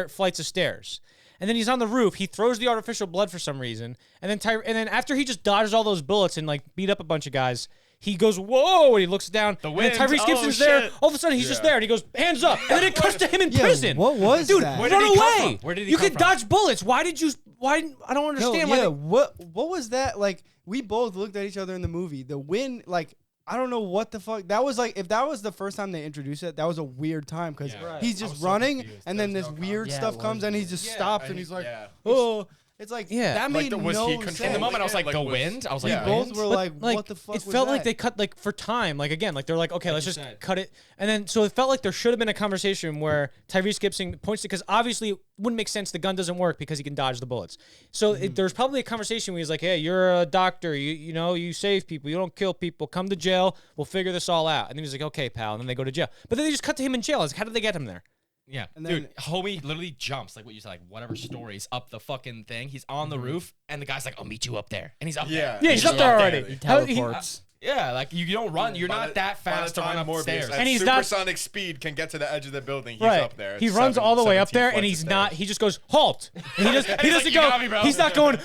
Speaker 1: flights of stairs, and then he's on the roof. He throws the artificial blood for some reason, and then after he just dodges all those bullets and like beat up a bunch of guys, he goes whoa, and he looks down.
Speaker 5: The
Speaker 1: and then
Speaker 5: wind.
Speaker 1: Tyrese
Speaker 5: Oh,
Speaker 1: Gibson's there.
Speaker 5: shit.
Speaker 1: All of a sudden, he's just
Speaker 2: Yeah.
Speaker 1: there, and he goes hands up, and then it cuts to him in
Speaker 4: Yeah,
Speaker 1: prison.
Speaker 4: what was
Speaker 1: dude?
Speaker 4: that?
Speaker 5: Where did
Speaker 1: Run
Speaker 5: he come
Speaker 1: away.
Speaker 5: from? Where did he
Speaker 1: you
Speaker 5: come
Speaker 1: can
Speaker 5: from?
Speaker 1: dodge bullets. Why did you? Why? I don't
Speaker 4: No,
Speaker 1: understand. why
Speaker 4: yeah.
Speaker 1: they-
Speaker 4: What was that? Like, we both looked at each other in the movie. The wind, like, I don't know what the fuck. That was like, if that was the first time they introduced it, that was a weird time because
Speaker 5: Yeah. Right.
Speaker 4: he's
Speaker 5: I
Speaker 4: just
Speaker 5: was so
Speaker 4: running,
Speaker 5: confused.
Speaker 4: and
Speaker 2: There
Speaker 4: then
Speaker 2: was
Speaker 4: this
Speaker 2: no
Speaker 4: weird
Speaker 3: Yeah,
Speaker 4: stuff
Speaker 3: it
Speaker 4: comes
Speaker 3: was
Speaker 4: and he just stops and he's like,
Speaker 2: yeah.
Speaker 4: oh. It's like
Speaker 1: Yeah.
Speaker 4: that
Speaker 2: Like,
Speaker 4: made
Speaker 2: was
Speaker 4: no
Speaker 2: he
Speaker 4: sense.
Speaker 2: controlling
Speaker 5: In the moment, I was
Speaker 2: it?
Speaker 5: like,
Speaker 2: Like,
Speaker 5: the
Speaker 2: was-
Speaker 5: wind. I was
Speaker 2: Yeah.
Speaker 5: like,
Speaker 4: Both
Speaker 5: wind?
Speaker 4: were like,
Speaker 1: Like,
Speaker 4: what the fuck
Speaker 1: it
Speaker 4: was
Speaker 1: felt like
Speaker 4: that?
Speaker 1: they cut like for time. Like again, like they're like, okay, let's
Speaker 5: you
Speaker 1: just
Speaker 5: said.
Speaker 1: cut it, and then so it felt like there should have been a conversation where Tyrese Gibson points to, because obviously it wouldn't make sense. The gun doesn't work because he can dodge the bullets. So there's probably a conversation where he's like, hey, you're a doctor, you know, you save people, you don't kill people. Come to jail, we'll figure this all out. And then he's like, okay, pal. And then they go to jail. But then they just cut to him in jail. I was like, how did they get him there?
Speaker 5: Yeah,
Speaker 4: And
Speaker 5: dude,
Speaker 4: then-
Speaker 5: homie literally jumps like what you said, like whatever stories up the fucking thing. He's on the roof, and the guy's like, "I'll meet you up there," and he's up there.
Speaker 1: Yeah, he's up there already.
Speaker 3: He
Speaker 1: How- he-
Speaker 3: teleports.
Speaker 5: Yeah, like you don't run. You're
Speaker 2: By
Speaker 5: not
Speaker 2: the-
Speaker 5: that
Speaker 2: by the
Speaker 5: fast to run
Speaker 2: time
Speaker 5: upstairs.
Speaker 2: Morbius at
Speaker 1: And he's not-
Speaker 2: supersonic speed can get to the edge of the building. He's
Speaker 1: right.
Speaker 2: up there.
Speaker 1: He runs all the way up there, and
Speaker 2: 17
Speaker 1: he's
Speaker 2: flights of
Speaker 1: not.
Speaker 2: stairs.
Speaker 1: He just goes halt. And he, just, he
Speaker 5: he's
Speaker 1: doesn't
Speaker 5: like, "You
Speaker 1: go.
Speaker 5: got me, bro."
Speaker 1: He's not going.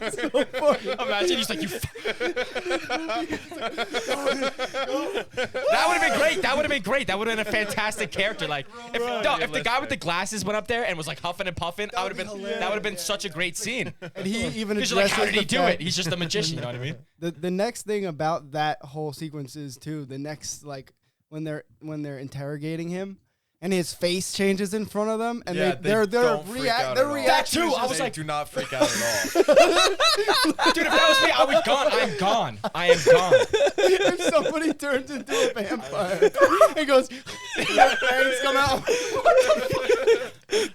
Speaker 5: Imagine he's like, "You." That would have been great. That would have been great. That would have been a fantastic character. Like, if the guy with the glasses went up there and was like huffing and puffing, that would have been such a great scene.
Speaker 4: And he even
Speaker 5: Because you're like,
Speaker 4: addresses
Speaker 5: how did he
Speaker 4: the
Speaker 5: do
Speaker 4: fact-
Speaker 5: it? He's just a magician. You know what I mean?
Speaker 4: The next thing about that whole sequence is too, the next like when they're interrogating him and his face changes in front of them and
Speaker 2: Yeah,
Speaker 4: they're
Speaker 2: don't freak out
Speaker 4: their
Speaker 2: at all.
Speaker 4: reaction
Speaker 5: That too,
Speaker 4: is
Speaker 5: I
Speaker 4: just
Speaker 5: was
Speaker 2: They
Speaker 5: like-
Speaker 2: do not freak out at all.
Speaker 5: Dude, if that was me, I would gone. I'm gone. I am gone.
Speaker 4: if somebody turns into a vampire and goes their fangs come out.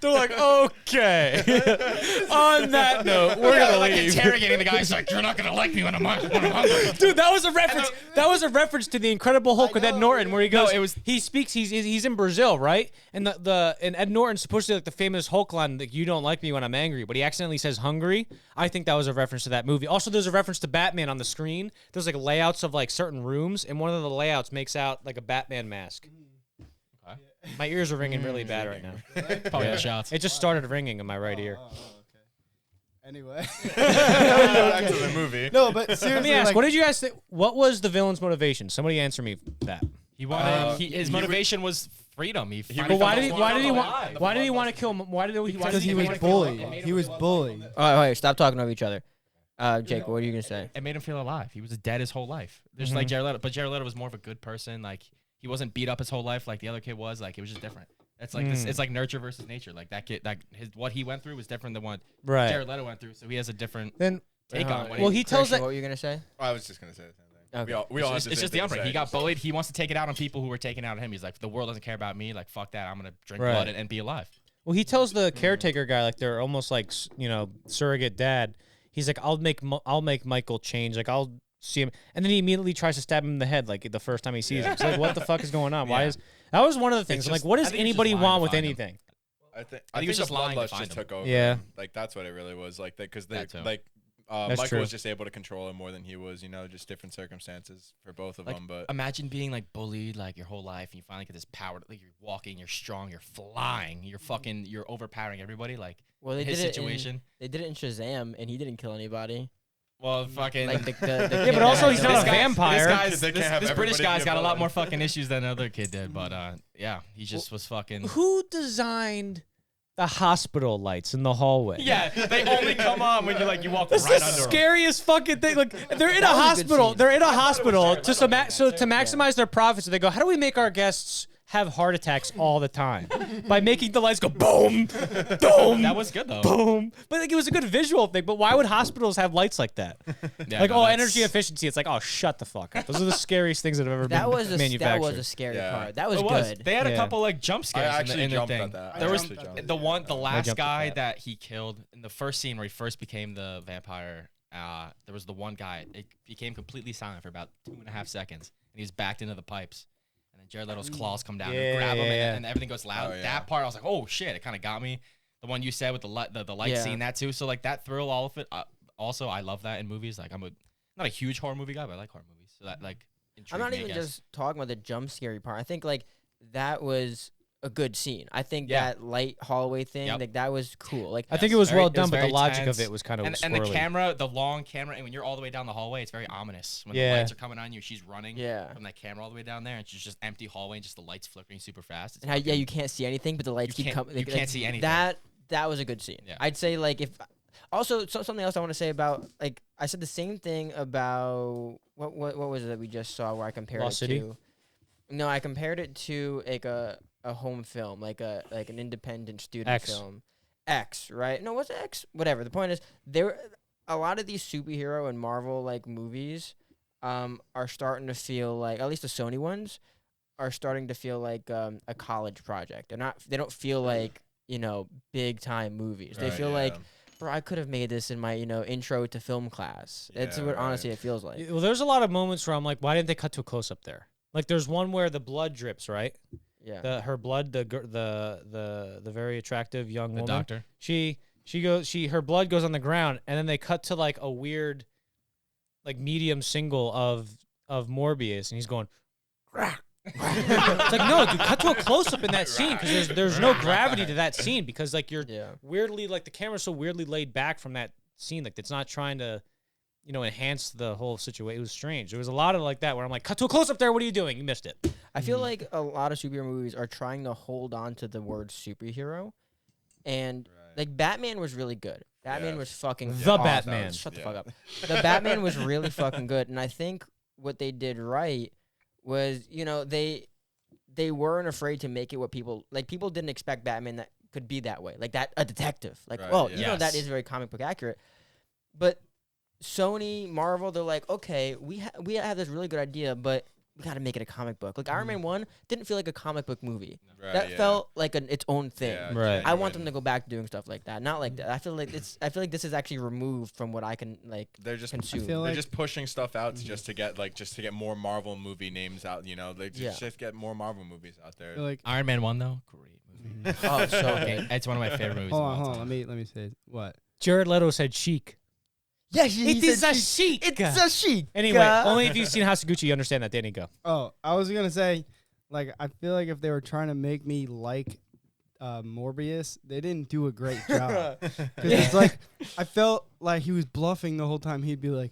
Speaker 1: They're like, okay. On that note, we're
Speaker 5: Yeah,
Speaker 1: gonna
Speaker 5: like
Speaker 1: leave.
Speaker 5: interrogating the guy. He's like, "You're not gonna like me when I'm hungry."
Speaker 1: Dude, that was a reference. That was a reference to the Incredible Hulk with Ed Norton, where he goes.
Speaker 5: No, it was-
Speaker 1: He speaks. He's in Brazil, right? And and Ed Norton's supposed to be like the famous Hulk line, like, "You don't like me when I'm angry," but he accidentally says "hungry." I think that was a reference to that movie. Also, there's a reference to Batman on the screen. There's like layouts of like certain rooms, and one of the layouts makes out like a Batman mask. My ears are ringing really bad right now.
Speaker 5: Probably the shots.
Speaker 1: It just started ringing in my right ear.
Speaker 4: Anyway.
Speaker 2: Back to the movie.
Speaker 4: No, but seriously,
Speaker 1: Let me ask,
Speaker 4: like,
Speaker 1: what did you guys think? What was the villain's motivation? Somebody answer me that.
Speaker 5: He wanted. His
Speaker 2: he would-
Speaker 5: motivation was freedom. He.
Speaker 1: But why did he want to kill him? Why did he
Speaker 4: because he was bullied. He was bullied.
Speaker 3: All right, stop talking over each other. Jake, what are you gonna say?
Speaker 5: It made him feel alive. He was dead his whole life. There's like Jared Leto, but Jared Leto was more of a good person. Like he wasn't beat up his whole life like the other kid was. Like it was just different. It's like this. It's like nurture versus nature. Like that kid. What he went through was different than what
Speaker 1: Right.
Speaker 5: Jared Leto went through. So he has a different
Speaker 1: Then
Speaker 5: take on what
Speaker 1: well, he tells
Speaker 3: Christian,
Speaker 1: that.
Speaker 3: what were you gonna say?
Speaker 2: I was just gonna say the same thing.
Speaker 3: Okay.
Speaker 2: We all
Speaker 5: It's
Speaker 2: had
Speaker 5: just
Speaker 2: the
Speaker 5: the
Speaker 2: same thing
Speaker 5: unbreak.
Speaker 2: to
Speaker 5: He
Speaker 2: say.
Speaker 5: got bullied. He wants to take it out on people who were taking it out on him. He's like, the world doesn't care about me. Like, fuck that. I'm gonna drink
Speaker 1: Right.
Speaker 5: blood and be alive.
Speaker 1: Well, he tells the caretaker guy, like they're almost like surrogate dad. He's like, I'll make Michael change. Like I'll see him, and then he immediately tries to stab him in the head. Like the first time he sees him, it's like, what the fuck is going on? Why
Speaker 5: Yeah.
Speaker 1: is that was one of the things? I'm
Speaker 5: just-
Speaker 1: like, what
Speaker 5: I
Speaker 1: does
Speaker 5: think he's just
Speaker 1: anybody
Speaker 5: lying
Speaker 1: want
Speaker 5: to
Speaker 1: with
Speaker 5: find him.
Speaker 1: anything?
Speaker 2: I think
Speaker 5: he was
Speaker 2: the
Speaker 5: just lying to
Speaker 2: bloodlust
Speaker 5: find
Speaker 2: just
Speaker 5: him.
Speaker 2: took over.
Speaker 1: Yeah.
Speaker 2: him. Like that's what it really was. Like because they
Speaker 5: That too.
Speaker 2: like
Speaker 1: That's
Speaker 2: Michael
Speaker 1: true.
Speaker 2: was just able to control him more than he was. You know, just different circumstances for both of
Speaker 5: Like,
Speaker 2: them. But
Speaker 5: imagine being like bullied like your whole life, and you finally get this power. Like you're walking, you're strong, you're flying, you're overpowering everybody. Like
Speaker 3: Well, they
Speaker 5: his
Speaker 3: did
Speaker 5: situation.
Speaker 3: They did it in Shazam, and he didn't kill anybody.
Speaker 5: Well, fucking.
Speaker 3: Like the
Speaker 1: Yeah,
Speaker 3: kid
Speaker 1: but also
Speaker 3: that-
Speaker 1: he's not
Speaker 5: this
Speaker 1: a
Speaker 5: guy-
Speaker 1: vampire.
Speaker 5: This, guy's,
Speaker 2: They can't have
Speaker 5: this British
Speaker 2: everybody
Speaker 5: guy's
Speaker 2: be a
Speaker 5: got a lot
Speaker 2: villain.
Speaker 5: more fucking issues than the other kid did. But yeah, he just was fucking.
Speaker 1: Who designed the hospital lights in the hallway?
Speaker 5: Yeah, they only come on when you walk
Speaker 1: That's
Speaker 5: right
Speaker 1: the
Speaker 5: under 'em.
Speaker 1: scariest fucking thing. Like they're in a
Speaker 3: That was a good
Speaker 1: hospital.
Speaker 3: scene.
Speaker 1: They're in a hospital to maximize their profits. So they go, how do we make our guests have heart attacks all the time? By making the lights go boom, boom,
Speaker 5: That was good though.
Speaker 1: boom. But like it was a good visual thing. But why would hospitals have lights like that?
Speaker 5: Yeah,
Speaker 1: Like
Speaker 5: no, that's-
Speaker 1: energy efficiency. It's like, oh, shut the fuck up. Those are the scariest things that have ever
Speaker 3: That
Speaker 1: been
Speaker 3: was
Speaker 1: manufactured.
Speaker 3: a scary
Speaker 2: Yeah.
Speaker 3: part. That was
Speaker 5: It was.
Speaker 3: good.
Speaker 5: They had a
Speaker 1: Yeah.
Speaker 5: couple like jump
Speaker 2: I
Speaker 5: scares in
Speaker 2: actually
Speaker 5: the
Speaker 2: jumped
Speaker 5: thing.
Speaker 2: at that.
Speaker 5: There
Speaker 2: I
Speaker 5: was
Speaker 2: actually jumped.
Speaker 5: the last
Speaker 1: jumped at
Speaker 5: guy
Speaker 1: that.
Speaker 5: that he killed in the first scene where he first became the vampire. There was the one guy. It became completely silent for about 2.5 seconds, and he was backed into the pipes. And then Jared Leto's claws come down
Speaker 1: Yeah,
Speaker 5: and grab him,
Speaker 1: yeah.
Speaker 5: and everything goes loud.
Speaker 2: Oh, yeah.
Speaker 5: That part, I was like, oh shit! It kind of got me. The one you said with the light
Speaker 3: Yeah.
Speaker 5: scene, that too. So like that thrill, all of it. Also, I love that in movies. Like I'm not a huge horror movie guy, but I like horror movies. So that like.
Speaker 3: I'm
Speaker 5: intrigued
Speaker 3: not
Speaker 5: me, I
Speaker 3: even
Speaker 5: guess.
Speaker 3: just talking about the jump scary part. I think like that was a good scene. I think
Speaker 5: Yeah.
Speaker 3: that light hallway thing,
Speaker 5: Yep.
Speaker 3: like that was cool. Like
Speaker 1: I think it was
Speaker 5: Very-
Speaker 1: well
Speaker 5: it
Speaker 1: done,
Speaker 5: was
Speaker 1: but the
Speaker 5: very
Speaker 1: logic
Speaker 5: tense.
Speaker 1: of it was kind of
Speaker 5: and the
Speaker 1: swirly.
Speaker 5: camera, the long camera, and when you're all the way down the hallway, it's very ominous. When
Speaker 1: Yeah.
Speaker 5: the lights are coming on you, she's running
Speaker 3: Yeah.
Speaker 5: from that camera all the way down there, and she's just empty hallway and just the lights flickering super fast. It's
Speaker 3: and how
Speaker 5: fucking-
Speaker 3: you can't see anything, but the lights
Speaker 5: You
Speaker 3: keep
Speaker 5: can't-
Speaker 3: coming.
Speaker 5: you can't see anything.
Speaker 3: That was a good scene.
Speaker 5: Yeah.
Speaker 3: I'd say like if also something else I want to say about like I said the same thing about what was it that we just saw where I compared
Speaker 1: Lost
Speaker 3: it
Speaker 1: City?
Speaker 3: to. No, I compared it to like a home film, like an independent student
Speaker 1: X.
Speaker 3: film. X, right? No, what's X? Whatever. The point is, a lot of these superhero and Marvel like movies are starting to feel like, at least the Sony ones are starting to feel like a college project. They don't feel like, big time movies. They
Speaker 2: Right,
Speaker 3: feel
Speaker 2: yeah.
Speaker 3: like, bro, I could have made this in my, intro to film class. That's
Speaker 2: Yeah,
Speaker 3: what
Speaker 2: right.
Speaker 3: honestly it feels like.
Speaker 1: Well, there's a lot of moments where I'm like, why didn't they cut to a close up there? Like, there's one where the blood drips, right?
Speaker 3: Yeah.
Speaker 1: Her blood, the very attractive young
Speaker 5: The
Speaker 1: woman.
Speaker 5: doctor.
Speaker 1: Her blood goes on the ground, and then they cut to like a weird, like medium single of Morbius, and he's going. It's like, no, dude, cut to a close up in that scene because there's no gravity to that scene because like you're
Speaker 3: Yeah.
Speaker 1: weirdly, like the camera's so weirdly laid back from that scene, like it's not trying to, enhance the whole situation. It was strange. There was a lot of like that where I'm like, cut to a close up there. What are you doing? You missed it.
Speaker 3: I feel like a lot of superhero movies are trying to hold on to the word superhero, and like Batman was really good. Batman
Speaker 2: Yeah.
Speaker 3: was fucking
Speaker 1: The
Speaker 3: awesome.
Speaker 1: Batman.
Speaker 3: Shut the
Speaker 2: Yeah.
Speaker 3: fuck up. The Batman was really fucking good, and I think what they did right was, they weren't afraid to make it what people didn't expect Batman that could be that way, like that a detective. Like,
Speaker 2: Right,
Speaker 3: well,
Speaker 2: yeah.
Speaker 3: that
Speaker 5: Yes.
Speaker 3: is very comic book accurate, but Sony, Marvel, they're like, okay, we have this really good idea, but we got to make it a comic book. Like Iron Man 1 didn't feel like a comic book movie.
Speaker 2: Right,
Speaker 3: That
Speaker 2: yeah.
Speaker 3: felt like its own thing.
Speaker 2: Yeah,
Speaker 1: Right.
Speaker 3: I want them
Speaker 2: genuine.
Speaker 3: to go back to doing stuff like that. Not like that. I feel like this is actually removed from what I can like
Speaker 2: They're just
Speaker 3: consume.
Speaker 4: feel
Speaker 2: they're
Speaker 4: like-
Speaker 2: just pushing stuff out just to get more Marvel movie names out. They
Speaker 3: Yeah.
Speaker 2: just get more Marvel movies out there.
Speaker 4: I feel like,
Speaker 5: Iron Man 1 though, great movie.
Speaker 3: Oh, so
Speaker 5: Okay,
Speaker 3: good.
Speaker 5: it's one of my favorite movies.
Speaker 4: hold
Speaker 5: of
Speaker 4: on,
Speaker 5: all
Speaker 4: hold on.
Speaker 5: time.
Speaker 4: Let me say what.
Speaker 1: Jared Leto said chic.
Speaker 3: Yeah,
Speaker 1: It is a chic.
Speaker 3: It's a chic.
Speaker 1: Anyway, only if you've seen House of Gucci, you understand that. Danny, go.
Speaker 4: Oh, I was gonna say, like, I feel like if they were trying to make me like Morbius, they didn't do a great job. Because it's like, I felt like he was bluffing the whole time. He'd be like,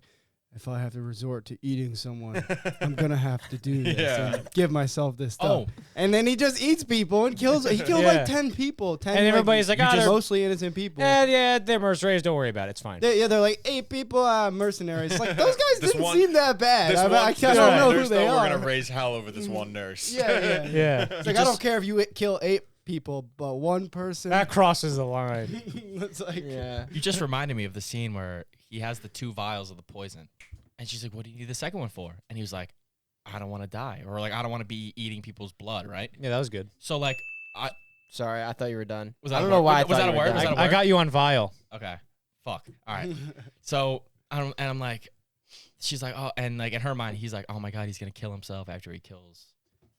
Speaker 4: if I have to resort to eating someone, I'm gonna have to do this
Speaker 2: Yeah.
Speaker 4: and give myself this stuff.
Speaker 5: Oh.
Speaker 4: And then he just eats people and kills. He killed
Speaker 1: Yeah.
Speaker 4: like 10 people. 10
Speaker 1: And everybody's like,
Speaker 4: just
Speaker 1: they're-
Speaker 4: mostly innocent people.
Speaker 1: Yeah, they're mercenaries. Don't worry about it. It's fine.
Speaker 4: They're like 8 people, mercenaries. Like those guys
Speaker 2: This
Speaker 4: didn't
Speaker 2: one-
Speaker 4: seem that bad.
Speaker 2: This
Speaker 4: I
Speaker 2: one,
Speaker 4: don't
Speaker 2: this
Speaker 4: know
Speaker 2: one
Speaker 4: who
Speaker 2: nurse,
Speaker 4: they
Speaker 2: though,
Speaker 4: are.
Speaker 2: We're gonna raise hell over this one nurse.
Speaker 4: Yeah.
Speaker 1: Yeah.
Speaker 4: It's like I don't care if you kill 8 people, but one person.
Speaker 1: That crosses the line.
Speaker 4: It's like,
Speaker 3: Yeah.
Speaker 5: You just reminded me of the scene where he has the 2 vials of the poison, and she's like, "What do you need the second one for?" And he was like, "I don't want to die, or like I don't want to be eating people's blood, right?"
Speaker 1: Yeah, that was good.
Speaker 5: So like,
Speaker 3: Sorry, I thought you were done.
Speaker 5: Was that
Speaker 3: I
Speaker 5: a
Speaker 3: don't
Speaker 5: word?
Speaker 3: know why.
Speaker 5: Was that a word? Was that a
Speaker 1: I
Speaker 5: word?
Speaker 1: got you on Vile.
Speaker 5: okay, fuck, all right. So I'm like, she's like, oh, and like in her mind, he's like, oh my god, he's gonna kill himself after he kills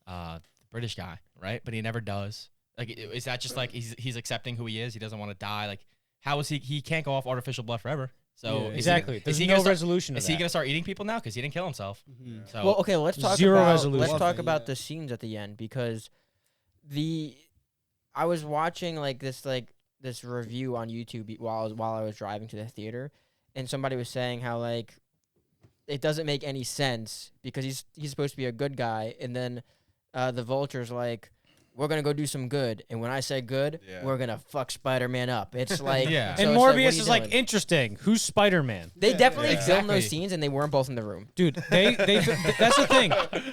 Speaker 5: the British guy, right? But he never does. Like, is that just like he's accepting who he is? He doesn't want to die. Like, how is he can't go off artificial blood forever. So
Speaker 4: Yeah.
Speaker 5: is he-
Speaker 1: Exactly.
Speaker 5: is
Speaker 1: There's
Speaker 5: he
Speaker 1: no
Speaker 5: gonna start-
Speaker 1: resolution to
Speaker 5: Is
Speaker 1: that.
Speaker 5: he gonna start eating people now? Because he didn't kill himself.
Speaker 4: Mhm.
Speaker 5: So
Speaker 3: Well, okay, let's talk
Speaker 1: Zero
Speaker 3: about
Speaker 1: resolution.
Speaker 3: let's talk
Speaker 4: Yeah.
Speaker 3: about the scenes at the end because I was watching this review on YouTube while I was driving to the theater, and somebody was saying how like it doesn't make any sense because he's supposed to be a good guy, and then the Vulture's like, we're gonna go do some good, and when I say good,
Speaker 2: Yeah.
Speaker 3: we're gonna fuck Spider-Man up. It's like
Speaker 5: Yeah.
Speaker 3: so
Speaker 1: And
Speaker 3: it's like, what are
Speaker 1: Morbius
Speaker 3: you
Speaker 1: is like,
Speaker 3: doing?
Speaker 1: interesting. Who's Spider-Man?
Speaker 3: They definitely
Speaker 2: yeah.
Speaker 3: filmed those
Speaker 5: Exactly.
Speaker 3: scenes, and they weren't both in the room.
Speaker 1: Dude, they that's the thing.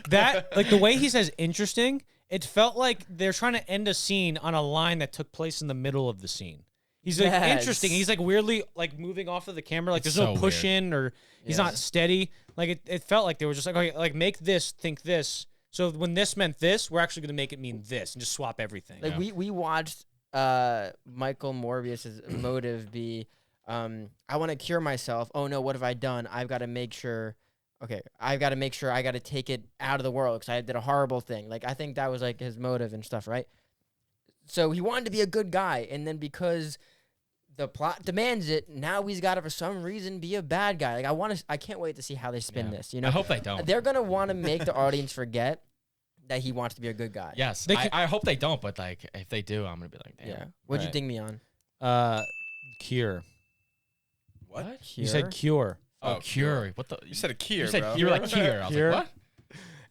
Speaker 1: That like the way he says interesting, it felt like they're trying to end a scene on a line that took place in the middle of the scene. He's like
Speaker 3: Yes.
Speaker 1: interesting. He's like weirdly like moving off of the camera, like
Speaker 5: It's
Speaker 1: there's no
Speaker 5: so
Speaker 1: push
Speaker 5: weird.
Speaker 1: in or he's
Speaker 3: Yeah.
Speaker 1: not steady. Like it felt like they were just like, okay, like make this think this. So when this meant this, we're actually gonna make it mean this and just swap everything.
Speaker 3: Like we watched Michael Morbius's motive be, I want to cure myself. Oh no, what have I done? I've got to make sure. Okay, I got to take it out of the world because I did a horrible thing. Like I think that was like his motive and stuff, right? So he wanted to be a good guy, and then because the plot demands it, now he's got to for some reason be a bad guy. Like I can't wait to see how they spin
Speaker 5: Yeah.
Speaker 3: this. You know,
Speaker 5: I hope they don't.
Speaker 3: they're gonna want to make the audience forget that he wants to be a good guy.
Speaker 5: Yes,
Speaker 1: They can-
Speaker 5: I hope they don't. But like, if they do, I'm gonna be like, damn.
Speaker 3: Yeah. What'd you
Speaker 1: Right.
Speaker 3: ding me on?
Speaker 1: Cure.
Speaker 2: What?
Speaker 1: You said cure.
Speaker 5: Oh, Cure. What the?
Speaker 2: You said a Kier,
Speaker 5: You said
Speaker 2: bro.
Speaker 5: you were like Cure. I was
Speaker 1: Cure.
Speaker 5: like, what?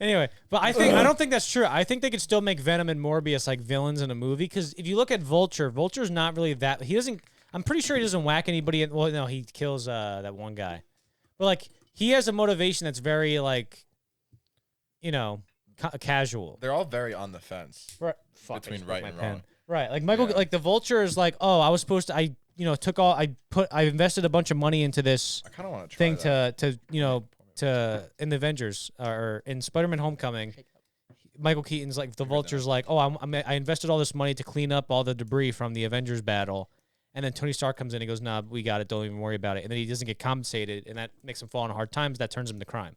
Speaker 1: Anyway, but I don't think that's true. I think they could still make Venom and Morbius like villains in a movie because if you look at Vulture's not really that. He doesn't. I'm pretty sure he doesn't whack anybody. Well, no, he kills that one guy. But like he has a motivation that's very like, you know, casual.
Speaker 2: They're all very on the fence
Speaker 1: Right. Fuck, I
Speaker 2: between
Speaker 1: just broke
Speaker 2: right
Speaker 1: my
Speaker 2: and
Speaker 1: pen.
Speaker 2: wrong.
Speaker 1: Right. Like Michael,
Speaker 2: Yeah.
Speaker 1: like the Vulture is like, oh, I was supposed to, I invested a bunch of money into this
Speaker 2: I kind of want to try
Speaker 1: thing
Speaker 2: that.
Speaker 1: to in the Avengers or in Spider-Man: Homecoming. Michael Keaton's like the Vulture's like, oh, I invested all this money to clean up all the debris from the Avengers battle, and then Tony Stark comes in and goes, nah, we got it, don't even worry about it, and then he doesn't get compensated, and that makes him fall on hard times. That turns him to crime.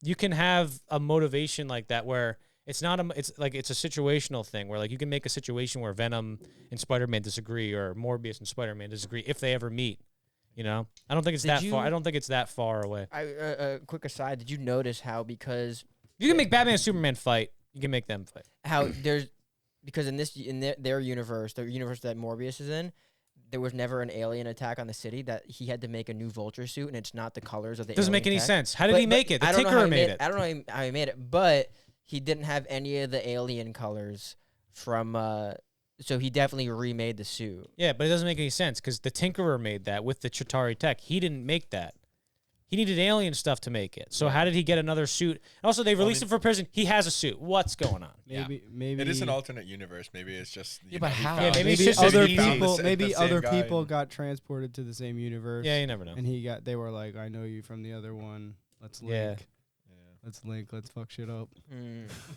Speaker 1: You can have a motivation like that where it's not it's a situational thing where like you can make a situation where Venom and Spider-Man disagree or Morbius and Spider-Man disagree if they ever meet. You know, I don't think it's that far. I don't think it's that far away.
Speaker 3: Quick aside, did you notice how because
Speaker 1: You can make Batman and Superman fight. You can make them fight.
Speaker 3: how there's because their universe, the universe that Morbius is in, there was never an alien attack on the city that he had to make a new Vulture suit, and it's not the colors of the.
Speaker 1: Doesn't make
Speaker 3: alien
Speaker 1: any
Speaker 3: tech.
Speaker 1: sense. How did he make it? The
Speaker 3: I don't know how
Speaker 1: Tinkerer
Speaker 3: he
Speaker 1: made it.
Speaker 3: I don't know how he made it, but he didn't have any of the alien colors from. So he definitely remade the suit.
Speaker 1: Yeah, but it doesn't make any sense because the Tinkerer made that with the Chitauri tech. He didn't make that. He needed alien stuff to make it. So how did he get another suit? Also, they released him for prison. He has a suit. What's going on?
Speaker 4: Maybe
Speaker 2: It is an alternate universe. Maybe it's just.
Speaker 5: but how?
Speaker 1: Yeah, maybe it's
Speaker 4: maybe
Speaker 1: just
Speaker 4: other
Speaker 1: easy.
Speaker 4: people.
Speaker 2: The
Speaker 4: Maybe
Speaker 2: same
Speaker 4: other
Speaker 2: guy
Speaker 4: people
Speaker 2: and-
Speaker 4: got transported to the same universe.
Speaker 1: Yeah, you never know.
Speaker 4: And they were like, I know you from the other one. Let's link.
Speaker 1: Yeah.
Speaker 4: Let's link. Let's fuck shit up.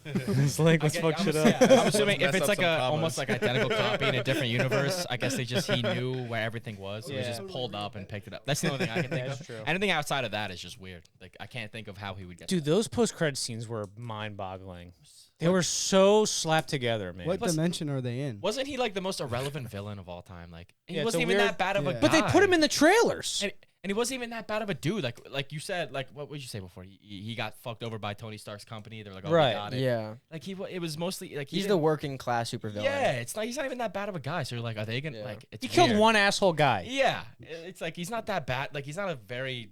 Speaker 1: It's like, let's fuck shit up.
Speaker 5: I'm assuming if
Speaker 2: Mess
Speaker 5: it's
Speaker 2: up
Speaker 5: like
Speaker 2: some
Speaker 5: a
Speaker 2: commas.
Speaker 5: almost like identical copy in a different universe, I guess he knew where everything was. So he
Speaker 1: Yeah.
Speaker 5: just pulled up and picked it up. That's the only thing I can think
Speaker 1: That's
Speaker 5: of.
Speaker 1: true.
Speaker 5: Anything outside of that is just weird. Like I can't think of how he would get.
Speaker 1: Dude,
Speaker 5: that.
Speaker 1: those post-credit scenes were mind-boggling. They were so slapped together, man.
Speaker 4: What dimension are they in?
Speaker 5: Wasn't he like the most irrelevant villain of all time? Like he
Speaker 1: Yeah, it's
Speaker 5: wasn't
Speaker 1: a
Speaker 5: even
Speaker 1: weird-
Speaker 5: that bad of a
Speaker 4: Yeah.
Speaker 5: guy.
Speaker 1: But they put him in the trailers.
Speaker 5: And he wasn't even that bad of a dude. Like you said, like what would you say before? He got fucked over by Tony Stark's company. They're like, oh,
Speaker 1: Right.
Speaker 5: we got it.
Speaker 3: Yeah,
Speaker 5: Like it was mostly like
Speaker 3: he's the working class supervillain.
Speaker 5: Yeah, it's like he's not even that bad of a guy. So you're like, are they gonna
Speaker 3: Yeah.
Speaker 5: like? It's
Speaker 1: He killed
Speaker 5: weird.
Speaker 1: one asshole guy.
Speaker 5: Yeah, it's like he's not that bad. Like he's not a very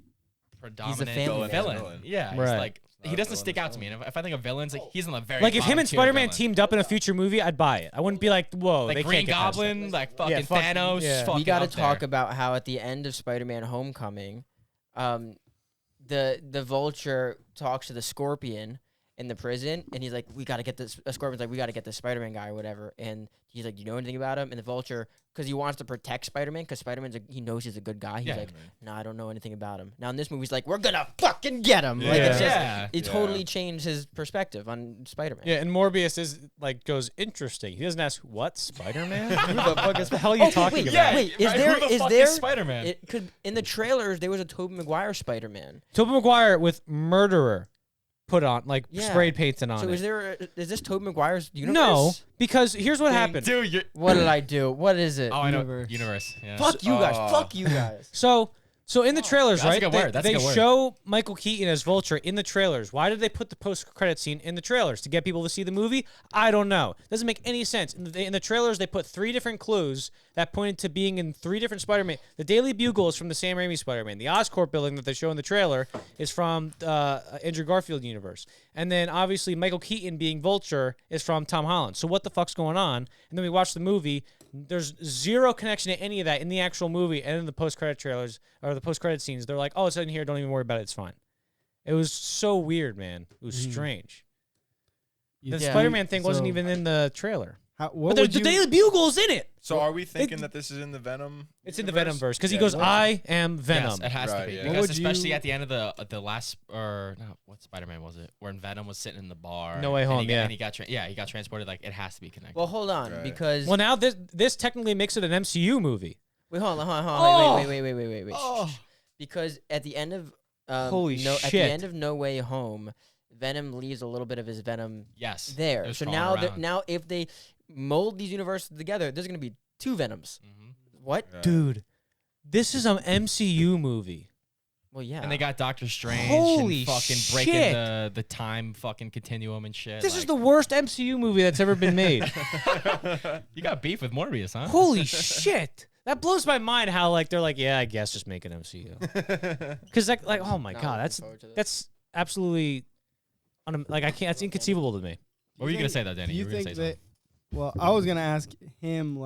Speaker 5: predominant
Speaker 3: family
Speaker 5: villain.
Speaker 2: man.
Speaker 5: Yeah,
Speaker 1: Right.
Speaker 5: He's like
Speaker 2: Not
Speaker 5: he
Speaker 2: a
Speaker 5: doesn't
Speaker 2: villain
Speaker 5: stick
Speaker 2: at
Speaker 5: out to me. And if I think of villains, like he's on the very
Speaker 1: Like if him
Speaker 5: bottom
Speaker 1: and
Speaker 5: tier of
Speaker 1: Spider-Man
Speaker 5: villain.
Speaker 1: teamed up in a future movie, I'd buy it. I wouldn't be like, whoa,
Speaker 5: like
Speaker 1: they
Speaker 5: Green
Speaker 1: can't get past
Speaker 5: Goblin, like fucking
Speaker 1: Yeah, fuck-
Speaker 5: Thanos.
Speaker 1: yeah.
Speaker 5: Fucking
Speaker 3: We got to
Speaker 5: up
Speaker 3: talk
Speaker 5: there.
Speaker 3: about how at the end of Spider-Man: Homecoming, the Vulture talks to the Scorpion in the prison, and he's like, "We got to get this." Scorpion's like, "We got to get this Spider-Man guy or whatever," and he's like, "Do you know anything about him?" And the Vulture, because he wants to protect Spider-Man, because he knows he's a good guy. He's
Speaker 5: Yeah.
Speaker 3: like, "No, I don't know anything about him." Now in this movie, he's like, "We're gonna fucking get him!" Like it's just,
Speaker 5: Yeah.
Speaker 3: it
Speaker 2: Yeah.
Speaker 3: totally changed his perspective on Spider-Man.
Speaker 1: Yeah, and Morbius is like goes interesting. He doesn't ask what Spider-Man. Who the fuck is the hell are you talking
Speaker 3: wait,
Speaker 1: about?
Speaker 3: wait, is
Speaker 5: right,
Speaker 3: there
Speaker 5: who the
Speaker 3: is
Speaker 5: fuck
Speaker 3: there
Speaker 5: Spider-Man?
Speaker 3: It could in the trailers there was a Tobey Maguire Spider-Man.
Speaker 1: Tobey Maguire with murderer put on like
Speaker 3: Yeah.
Speaker 1: sprayed painted on
Speaker 3: So
Speaker 1: it.
Speaker 3: is this Tobey Maguire's universe?
Speaker 1: No, because here's what happened.
Speaker 5: Dude, you're.
Speaker 3: What did I do? What is it?
Speaker 5: Oh, I know.
Speaker 4: Universe.
Speaker 5: Universe. Yeah.
Speaker 3: Fuck you guys.
Speaker 2: Oh.
Speaker 3: Fuck you guys.
Speaker 1: So in the trailers,
Speaker 5: That's a
Speaker 1: right?
Speaker 5: good
Speaker 1: They,
Speaker 5: word. That's a
Speaker 1: they
Speaker 5: good word.
Speaker 1: show Michael Keaton as Vulture in the trailers. Why did they put the post-credit scene in the trailers to get people to see the movie? I don't know. Doesn't make any sense. In the trailers, they put 3 different clues that pointed to being in 3 different Spider-Man. The Daily Bugle is from the Sam Raimi Spider-Man. The Oscorp building that they show in the trailer is from Andrew Garfield universe. And then obviously Michael Keaton being Vulture is from Tom Holland. So what the fuck's going on? And then we watch the movie. There's zero connection to any of that in the actual movie and in the post-credit trailers or the post-credit scenes. They're like, oh, it's in here. Don't even worry about it. It's fine. It was so weird, man. It was strange. The
Speaker 4: Yeah.
Speaker 1: Spider-Man thing wasn't
Speaker 4: So,
Speaker 1: even in the trailer.
Speaker 4: What
Speaker 1: But the
Speaker 4: would you?
Speaker 1: Daily Bugle's in it.
Speaker 2: So are we thinking that this is in the Venom?
Speaker 1: It's in the
Speaker 2: universe?
Speaker 1: Venom verse because he
Speaker 2: Yeah,
Speaker 1: goes,
Speaker 2: what-
Speaker 1: I am Venom.
Speaker 5: Yes, it has to
Speaker 2: Right,
Speaker 5: be
Speaker 2: yeah.
Speaker 4: What
Speaker 5: because
Speaker 4: would
Speaker 5: especially
Speaker 4: you-
Speaker 5: at the end of the last or no, what Spider-Man was it? When Venom was sitting in the bar.
Speaker 1: No Way
Speaker 5: and
Speaker 1: Home,
Speaker 5: he got,
Speaker 1: yeah.
Speaker 5: and he got he got transported. Like it has to be connected.
Speaker 3: Well, hold on,
Speaker 2: Right.
Speaker 3: because
Speaker 1: Well, now this technically makes it an MCU movie.
Speaker 3: wait, hold on,
Speaker 1: Oh!
Speaker 3: wait.
Speaker 1: Oh.
Speaker 3: Shh. Because at the end of
Speaker 1: Holy
Speaker 3: At the
Speaker 1: shit.
Speaker 3: end of No Way Home, Venom leaves a little bit of his venom
Speaker 5: yes,
Speaker 3: there.
Speaker 5: it was
Speaker 3: So
Speaker 5: crawling
Speaker 3: now
Speaker 5: around.
Speaker 3: now if they mold these universes together, there's gonna be 2 Venoms.
Speaker 5: Mhm.
Speaker 3: What?
Speaker 2: Yeah.
Speaker 1: Dude, this is an MCU movie.
Speaker 3: Well, yeah.
Speaker 5: And they got Doctor Strange
Speaker 1: Holy
Speaker 5: and fucking breaking
Speaker 1: shit.
Speaker 5: the time fucking continuum and shit.
Speaker 1: This is the worst MCU movie that's ever been made.
Speaker 5: You got beef with Morbius, huh?
Speaker 1: Holy shit. That blows my mind how like they're like, yeah, I guess just make an MCU. Because like oh my
Speaker 3: Not
Speaker 1: god,
Speaker 3: looking
Speaker 1: that's
Speaker 3: forward to this.
Speaker 1: that's absolutely like I can't. That's inconceivable to me.
Speaker 5: What were you gonna say though, Danny?
Speaker 4: Do you
Speaker 5: were gonna
Speaker 4: think
Speaker 5: say
Speaker 4: that? Well, I was gonna ask him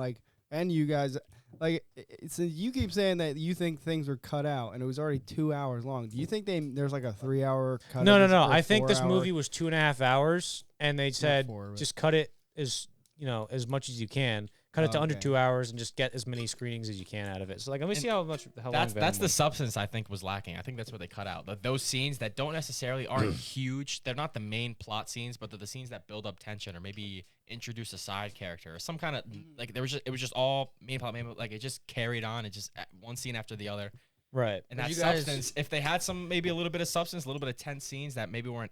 Speaker 4: and you guys. like, so you keep saying that you think things were cut out, and it was already 2 hours long. Do you think there's like a 3-hour cut?
Speaker 1: No,
Speaker 4: of
Speaker 1: no,
Speaker 4: this,
Speaker 1: no.
Speaker 4: or
Speaker 1: I think this
Speaker 4: 4-hour?
Speaker 1: movie was 2.5 hours, and they said
Speaker 4: 4, but-
Speaker 1: just cut it as as much as you can. Cut it to under
Speaker 4: Okay.
Speaker 1: 2 hours and just get as many screenings as you can out of it. So like, let me see how long.
Speaker 5: That's
Speaker 1: Venom
Speaker 5: the
Speaker 1: was.
Speaker 5: substance I think was lacking. I think that's what they cut out. Those scenes that don't necessarily aren't huge. They're not the main plot scenes, but they're the scenes that build up tension or maybe introduce a side character or some kind of like it was just all main plot, like it just carried on. It just one scene after the other.
Speaker 1: Right.
Speaker 5: And
Speaker 3: Did
Speaker 5: that
Speaker 3: you guys-
Speaker 5: substance, if they had some maybe a little bit of substance, a little bit of tense scenes that maybe weren't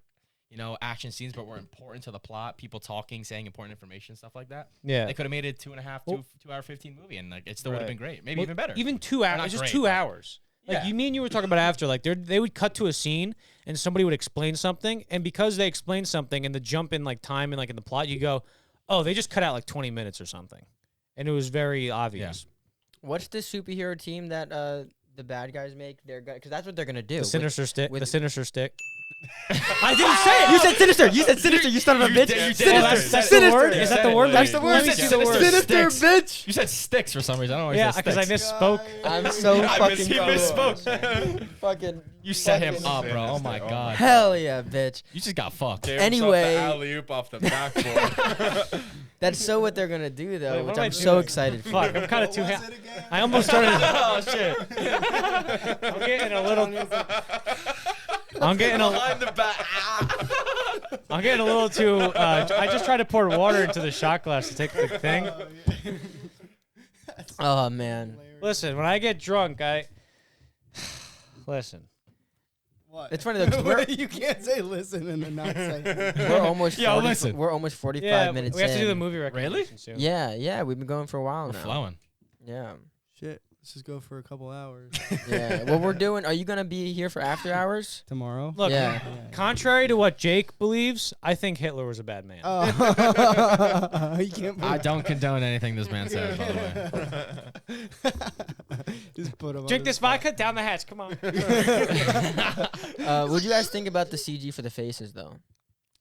Speaker 5: action scenes, but were important to the plot, people talking, saying important information, stuff like that.
Speaker 1: Yeah.
Speaker 5: They could have made it 2.5, 2-hour 15 movie, and like it still would have
Speaker 1: Right.
Speaker 5: been great, maybe
Speaker 1: Well,
Speaker 5: even better.
Speaker 1: Even 2 hours.
Speaker 5: not
Speaker 1: It's just
Speaker 5: great,
Speaker 1: 2
Speaker 5: but-
Speaker 1: hours. Like
Speaker 5: Yeah.
Speaker 1: you mean you were talking about after, like they would cut to a scene and somebody would explain something, and because they explained something and the jump in like time and like in the plot, you go, oh, they just cut out like 20 minutes or something, and it was very obvious.
Speaker 3: What's the superhero team that the bad guys make? They're because that's what they're gonna do.
Speaker 1: The sinister stick.
Speaker 3: with-
Speaker 1: The sinister stick.
Speaker 3: I didn't say it. You said sinister. You said sinister. You son of a bitch.
Speaker 5: did- you did.
Speaker 3: Sinister.
Speaker 5: Oh,
Speaker 1: That's
Speaker 3: Sinister.
Speaker 1: the word.
Speaker 5: You
Speaker 1: Is that
Speaker 5: said
Speaker 1: the
Speaker 5: it.
Speaker 1: word?
Speaker 3: That's the word.
Speaker 1: Let me
Speaker 5: You
Speaker 1: see
Speaker 5: said
Speaker 1: the word.
Speaker 3: Sinister,
Speaker 5: Sticks.
Speaker 3: bitch.
Speaker 5: You said sticks for some reason. I don't know why
Speaker 1: Yeah,
Speaker 5: you said
Speaker 1: because I
Speaker 5: sticks.
Speaker 1: misspoke.
Speaker 3: I'm so fucking
Speaker 5: He
Speaker 3: cool.
Speaker 5: misspoke.
Speaker 3: Fucking.
Speaker 5: You set him
Speaker 3: fucking-
Speaker 5: up, bro. Oh my
Speaker 2: Oh my
Speaker 5: god.
Speaker 3: Hell yeah, bitch.
Speaker 5: You just got fucked.
Speaker 2: Gave himself
Speaker 3: Anyway-
Speaker 2: the alley-oop off the backboard.
Speaker 3: That's so what they're gonna do though,
Speaker 1: Wait, what
Speaker 3: which
Speaker 1: am I
Speaker 3: I'm so
Speaker 1: doing?
Speaker 3: excited for.
Speaker 1: Fuck, I'm kind of too.
Speaker 4: What was it again?
Speaker 1: I almost started.
Speaker 5: Oh shit.
Speaker 1: I'm getting a little. I'm getting a.
Speaker 5: Behind the back.
Speaker 1: I'm getting a little too. I just tried to pour water into the shot glass to take the thing.
Speaker 3: Oh man,
Speaker 1: Listen, when I get drunk, listen.
Speaker 4: What?
Speaker 3: it's funny though. 'Cause we're,
Speaker 4: you can't say listen and then not say.
Speaker 3: we're almost
Speaker 5: Yo,
Speaker 3: 40
Speaker 5: listen.
Speaker 3: We're almost 45
Speaker 1: Yeah,
Speaker 3: minutes
Speaker 1: we have to do the
Speaker 3: in.
Speaker 1: movie recommendation soon.
Speaker 3: Yeah, we've been going for a while
Speaker 5: We're
Speaker 3: now.
Speaker 5: flowing.
Speaker 3: Yeah,
Speaker 4: Shit, let's just go for a couple hours
Speaker 3: yeah. What we're doing? Are you gonna be here for after hours?
Speaker 4: tomorrow.
Speaker 1: Look,
Speaker 3: Yeah.
Speaker 1: contrary to what Jake believes, I think Hitler was a bad man.
Speaker 4: Oh, you can't.
Speaker 5: I don't condone anything this man says, by the way.
Speaker 4: Just put him.
Speaker 1: Drink
Speaker 4: on
Speaker 1: this
Speaker 4: the spot.
Speaker 1: vodka down the hatch. Come on.
Speaker 3: What do you guys think about the CG for the faces though?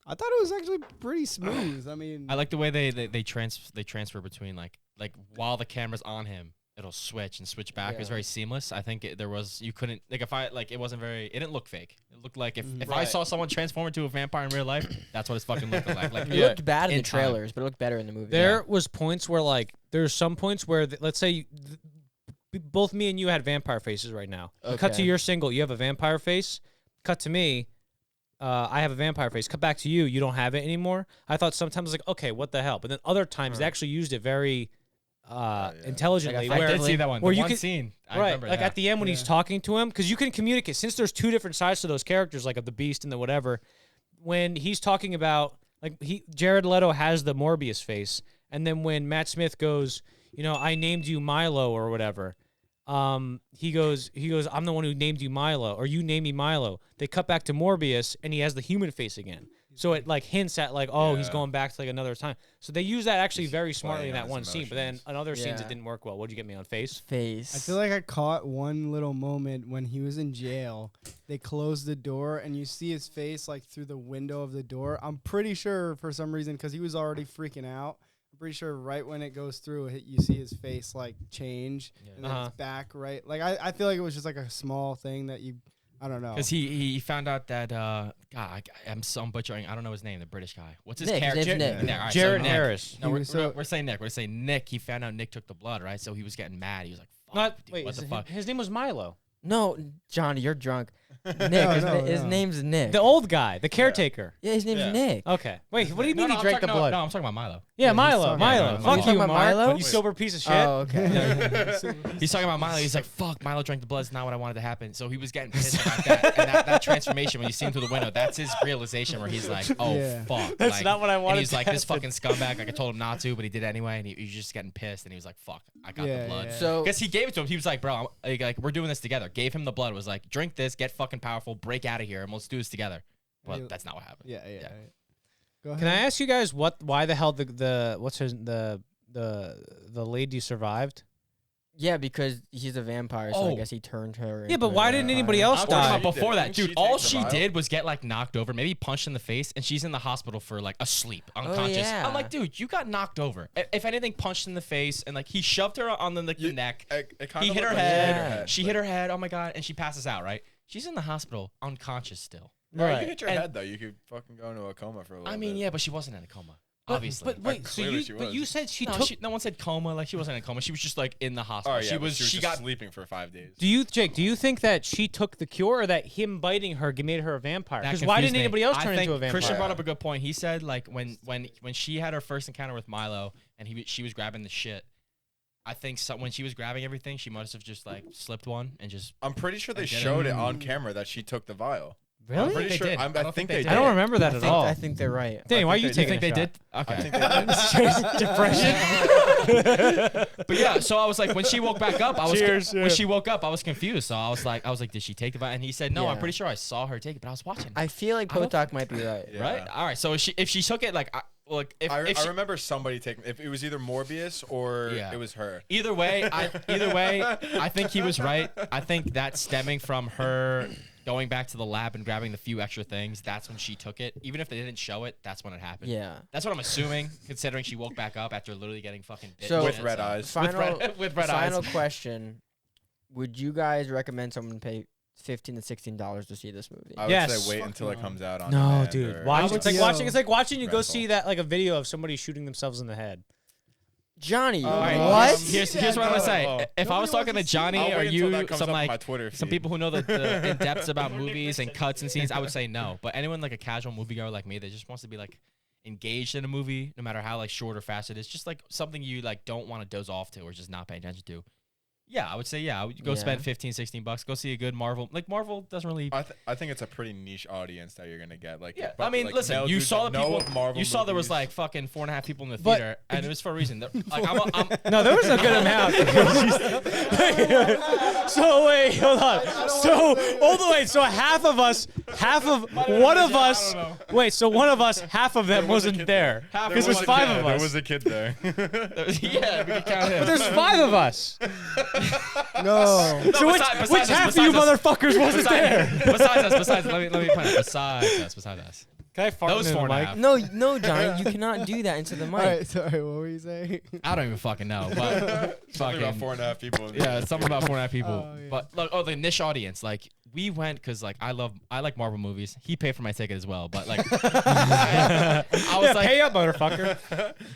Speaker 4: I thought it was actually pretty smooth. I mean,
Speaker 5: I like the way they transfer between like while the camera's on him, it'll switch and switch back. It was
Speaker 3: Yeah.
Speaker 5: very seamless. I think there was you couldn't like if I like it wasn't very it didn't look fake. It looked like if I
Speaker 3: Right.
Speaker 5: saw someone transform into a vampire in real life, that's what it's fucking looking like. Like
Speaker 3: It looked bad in
Speaker 5: in
Speaker 3: the
Speaker 5: time.
Speaker 3: trailers, but it looked better in the movie.
Speaker 1: There was points where like there's some points where let's say both me and you had vampire faces right now. Cut to
Speaker 3: Okay.
Speaker 1: your single, you have a vampire face. Cut to me, I have a vampire face. Cut back to you, you don't have it anymore. I thought sometimes like okay, what the hell? But then other times they actually used it very intelligently.
Speaker 3: Like
Speaker 5: I did
Speaker 1: where
Speaker 5: see that one.
Speaker 1: where
Speaker 5: The
Speaker 1: you
Speaker 5: one
Speaker 1: could-
Speaker 5: scene. I
Speaker 1: right,
Speaker 5: remember
Speaker 1: like
Speaker 5: that.
Speaker 1: at the end when he's talking to him, because you can communicate since there's two different sides to those characters, like of the Beast and the whatever. When he's talking about like Jared Leto has the Morbius face, and then when Matt Smith goes, I named you Milo or whatever. He goes, I'm the one who named you Milo, or you named me Milo. They cut back to Morbius, and he has the human face again. So it like hints at like, oh, he's
Speaker 2: Yeah.
Speaker 1: going back to like another time. So they use that actually very smartly in
Speaker 2: playing
Speaker 1: that
Speaker 2: on
Speaker 1: one
Speaker 2: his
Speaker 1: scene. But then
Speaker 2: emotions.
Speaker 1: on other scenes it
Speaker 3: Yeah.
Speaker 1: didn't work well. What'd you get me on face?
Speaker 3: face.
Speaker 4: I feel like I caught one little moment when he was in jail. They closed the door and you see his face like through the window of the door. I'm pretty sure for some reason because he was already freaking out. I'm pretty sure right when it goes through, you see his face like change and then
Speaker 1: Uh-huh.
Speaker 4: it's back right. Like I feel like it was just like a small thing that I don't know.
Speaker 5: Because he found out that I'm butchering. I don't know his name. The British guy. What's his
Speaker 3: Nick, his
Speaker 5: character?
Speaker 3: name's Nick.
Speaker 5: All right,
Speaker 1: Jared
Speaker 5: Nick.
Speaker 1: Harris.
Speaker 5: No,
Speaker 4: He
Speaker 5: we're,
Speaker 4: was
Speaker 5: we're,
Speaker 4: so-
Speaker 5: we're saying Nick. We're saying Nick. He found out Nick took the blood, right? So he was getting mad. He was like, "Fuck,
Speaker 1: Not
Speaker 5: dude,
Speaker 1: wait.
Speaker 5: what the fuck?"
Speaker 1: His name was Milo.
Speaker 3: No, Johnny, you're drunk. Nick,
Speaker 4: No,
Speaker 3: his
Speaker 4: no.
Speaker 3: name's Nick.
Speaker 1: The old guy, the caretaker.
Speaker 3: Yeah, his name's
Speaker 2: Yeah.
Speaker 3: Nick.
Speaker 1: Okay. Wait, what do you mean
Speaker 5: No,
Speaker 1: he drank the blood?
Speaker 5: No, I'm talking about Milo.
Speaker 1: Yeah,
Speaker 4: Yeah, he's
Speaker 1: Milo.
Speaker 4: talking
Speaker 1: Milo.
Speaker 5: about
Speaker 1: Fuck
Speaker 5: Milo.
Speaker 1: you,
Speaker 3: Talking about
Speaker 1: Mark.
Speaker 3: Milo?
Speaker 1: You sober piece of shit.
Speaker 3: Oh, okay.
Speaker 5: He's talking about Milo. He's like, "Fuck, Milo drank the blood. It's not what I wanted to happen." So he was getting pissed about that. And that transformation when you see him through the window, that's his realization where he's like, "Oh
Speaker 4: Yeah.
Speaker 5: fuck,
Speaker 1: That's
Speaker 5: like,
Speaker 1: not what I wanted
Speaker 5: And he's
Speaker 1: to
Speaker 5: like, "This
Speaker 1: happen."
Speaker 5: fucking scumbag." Like I told him not to, but he did anyway. And he was just getting pissed. And he was like, "Fuck, I got
Speaker 4: Yeah,
Speaker 5: the blood."
Speaker 4: yeah.
Speaker 3: So
Speaker 5: Because he gave it to him. He was like, "Bro, like we're doing this together." Gave him the blood. Was like, "Drink this, get fucking powerful, break out of here, and let's do this together." But
Speaker 4: Yeah.
Speaker 5: that's not what happened.
Speaker 4: yeah.
Speaker 5: Yeah.
Speaker 4: Go ahead.
Speaker 1: Can I ask you guys why the hell the what's her the lady survived
Speaker 3: Yeah, because he's a vampire, so I
Speaker 5: Oh.
Speaker 3: guess he turned her.
Speaker 1: Yeah, but
Speaker 3: into
Speaker 1: why
Speaker 3: a
Speaker 1: didn't
Speaker 3: vampire.
Speaker 1: anybody else
Speaker 5: I'm talking
Speaker 1: die?
Speaker 5: about before that,
Speaker 2: Didn't she
Speaker 5: dude. All
Speaker 2: take the
Speaker 5: she
Speaker 2: vial?
Speaker 5: did was get like knocked over, maybe punched in the face, and she's in the hospital for like asleep, unconscious.
Speaker 3: yeah.
Speaker 5: I'm like, dude, you got knocked over. If anything, punched in the face, and like he shoved her on the neck.
Speaker 2: It
Speaker 5: He hit her
Speaker 2: looked like
Speaker 5: head. She
Speaker 2: but-
Speaker 5: hit her head. Oh my god, and she passes out. Right? She's in the hospital, unconscious still.
Speaker 2: No,
Speaker 1: Right.
Speaker 2: you hit your
Speaker 5: And-
Speaker 2: head though. You could fucking go into a coma for a little
Speaker 5: I mean,
Speaker 2: bit.
Speaker 5: yeah, but she wasn't in a coma. Obviously.
Speaker 1: But wait, so
Speaker 2: clearly she was.
Speaker 1: you said she
Speaker 5: no,
Speaker 1: took.
Speaker 5: no one said coma. Like she wasn't in a coma. She was just like in the
Speaker 2: Oh
Speaker 5: hospital.
Speaker 2: yeah,
Speaker 5: she
Speaker 2: but
Speaker 5: was.
Speaker 2: She
Speaker 5: She
Speaker 2: just
Speaker 5: got.
Speaker 2: sleeping for 5 days.
Speaker 1: Do you, Jake? Do you think that she took the cure, or that him biting her made her a vampire?
Speaker 5: That
Speaker 1: Because why
Speaker 5: confused
Speaker 1: didn't
Speaker 5: me.
Speaker 1: anybody else
Speaker 5: I
Speaker 1: turn
Speaker 5: think
Speaker 1: into a vampire?
Speaker 5: Christian brought up a good point. He said like when she had her first encounter with Milo and she was grabbing the shit. I think when she was grabbing everything, she must have just like slipped one and just.
Speaker 2: I'm pretty sure they
Speaker 5: I get it.
Speaker 2: showed it on camera that she took the vial.
Speaker 1: Really?
Speaker 2: I'm pretty
Speaker 5: They
Speaker 2: sure.
Speaker 5: did.
Speaker 2: I
Speaker 5: I don't
Speaker 2: think
Speaker 5: think
Speaker 2: they
Speaker 5: they
Speaker 2: did.
Speaker 1: I don't remember that
Speaker 3: I
Speaker 1: at
Speaker 3: think,
Speaker 1: all.
Speaker 3: I think they're right.
Speaker 1: Danny, why are you
Speaker 2: think
Speaker 5: You
Speaker 1: taking
Speaker 5: think they
Speaker 1: a shot?
Speaker 5: did? Okay.
Speaker 2: I think they did.
Speaker 1: Depression.
Speaker 5: But yeah, so I was like, when she woke back up, I was
Speaker 1: Cheers,
Speaker 5: when
Speaker 1: yeah.
Speaker 5: she woke up, I was confused. So I was like, did she take the vial? And he said, no, I'm
Speaker 3: Yeah.
Speaker 5: pretty sure I saw her take it, but I was watching.
Speaker 3: I feel like
Speaker 5: I don't
Speaker 3: Potok might be right.
Speaker 2: Yeah.
Speaker 5: Right? All right. So if she took it, like, if
Speaker 2: I
Speaker 5: she,
Speaker 2: remember somebody taking. If it was either Morbius or
Speaker 5: Yeah.
Speaker 2: it was her.
Speaker 5: either way, I think he was right. I think that's stemming from her going back to the lab and grabbing the few extra things. That's when she took it. Even if they didn't show it, that's when it happened.
Speaker 3: Yeah.
Speaker 5: That's what I'm assuming, considering she woke back up after literally getting fucking bit.
Speaker 3: So-
Speaker 5: and
Speaker 2: With
Speaker 5: shit,
Speaker 2: red
Speaker 5: so-
Speaker 2: eyes.
Speaker 3: Final,
Speaker 5: with red
Speaker 3: final
Speaker 5: eyes.
Speaker 3: question: would you guys recommend someone pay $15 to $16 to see this movie?
Speaker 2: I would
Speaker 1: Yes.
Speaker 2: say wait until it comes out on.
Speaker 1: No,
Speaker 2: demand
Speaker 1: dude.
Speaker 2: or-
Speaker 1: Watch,
Speaker 5: would
Speaker 1: it's like
Speaker 4: yo.
Speaker 1: watching. It's like watching you go
Speaker 2: Rental.
Speaker 1: see that like a video of somebody shooting themselves in the head.
Speaker 3: Johnny,
Speaker 2: All right,
Speaker 3: what?
Speaker 5: Here's what I'm gonna say. If I was talking to Johnny
Speaker 2: I'll
Speaker 5: or
Speaker 2: wait until
Speaker 5: you,
Speaker 2: that comes
Speaker 5: some
Speaker 2: up on
Speaker 5: like
Speaker 2: my Twitter
Speaker 5: some
Speaker 2: feed.
Speaker 5: people who know the in depths about movies and cuts and scenes, I would say no. But anyone like a casual moviegoer like me that just wants to be like engaged in a movie, no matter how like short or fast it is, just like something you like don't want to doze off to or just not pay attention to. Yeah, I would say yeah. I would go
Speaker 3: Yeah.
Speaker 5: spend $15-$16. Go see a good Marvel. Like Marvel doesn't really.
Speaker 2: I think it's a pretty niche audience that you're gonna get. Like,
Speaker 5: Yeah,
Speaker 2: but,
Speaker 5: I mean,
Speaker 2: like,
Speaker 5: listen.
Speaker 2: male
Speaker 5: You
Speaker 2: dudes
Speaker 5: saw
Speaker 2: that
Speaker 5: the
Speaker 2: know
Speaker 5: people.
Speaker 2: Marvel
Speaker 5: You saw there was
Speaker 2: movies.
Speaker 5: like fucking 4.5 people in the
Speaker 1: But-
Speaker 5: theater, and it was for a reason. Like I'm
Speaker 1: No, there was a good amount. So wait, hold on. So all the way. So half of one of us. Wait, so one of us, half of them wasn't there.
Speaker 5: Half
Speaker 1: Because
Speaker 5: was
Speaker 1: there's
Speaker 5: like,
Speaker 1: five
Speaker 5: yeah,
Speaker 1: of
Speaker 2: There
Speaker 1: us.
Speaker 2: was a kid there.
Speaker 5: yeah, we can count him.
Speaker 1: But there's five of us.
Speaker 4: No.
Speaker 1: So which
Speaker 5: besides us,
Speaker 1: half of you
Speaker 5: besides us.
Speaker 1: motherfuckers wasn't there?
Speaker 5: Besides, let me point out. Besides us.
Speaker 1: Can I fart
Speaker 5: Those
Speaker 1: into the
Speaker 5: 4.5.
Speaker 1: mic?
Speaker 3: No, Johnny, you cannot do that into the mic.
Speaker 4: All right, sorry. What were you saying?
Speaker 5: I don't even fucking know, but
Speaker 2: Something about
Speaker 5: fucking
Speaker 2: 4.5 people.
Speaker 5: yeah, it's something about 4.5 people.
Speaker 4: Oh, yeah.
Speaker 5: But look, the niche audience, like we went because like I like Marvel movies. He paid for my ticket as well, but like I was
Speaker 1: Yeah,
Speaker 5: like,
Speaker 1: pay up, motherfucker.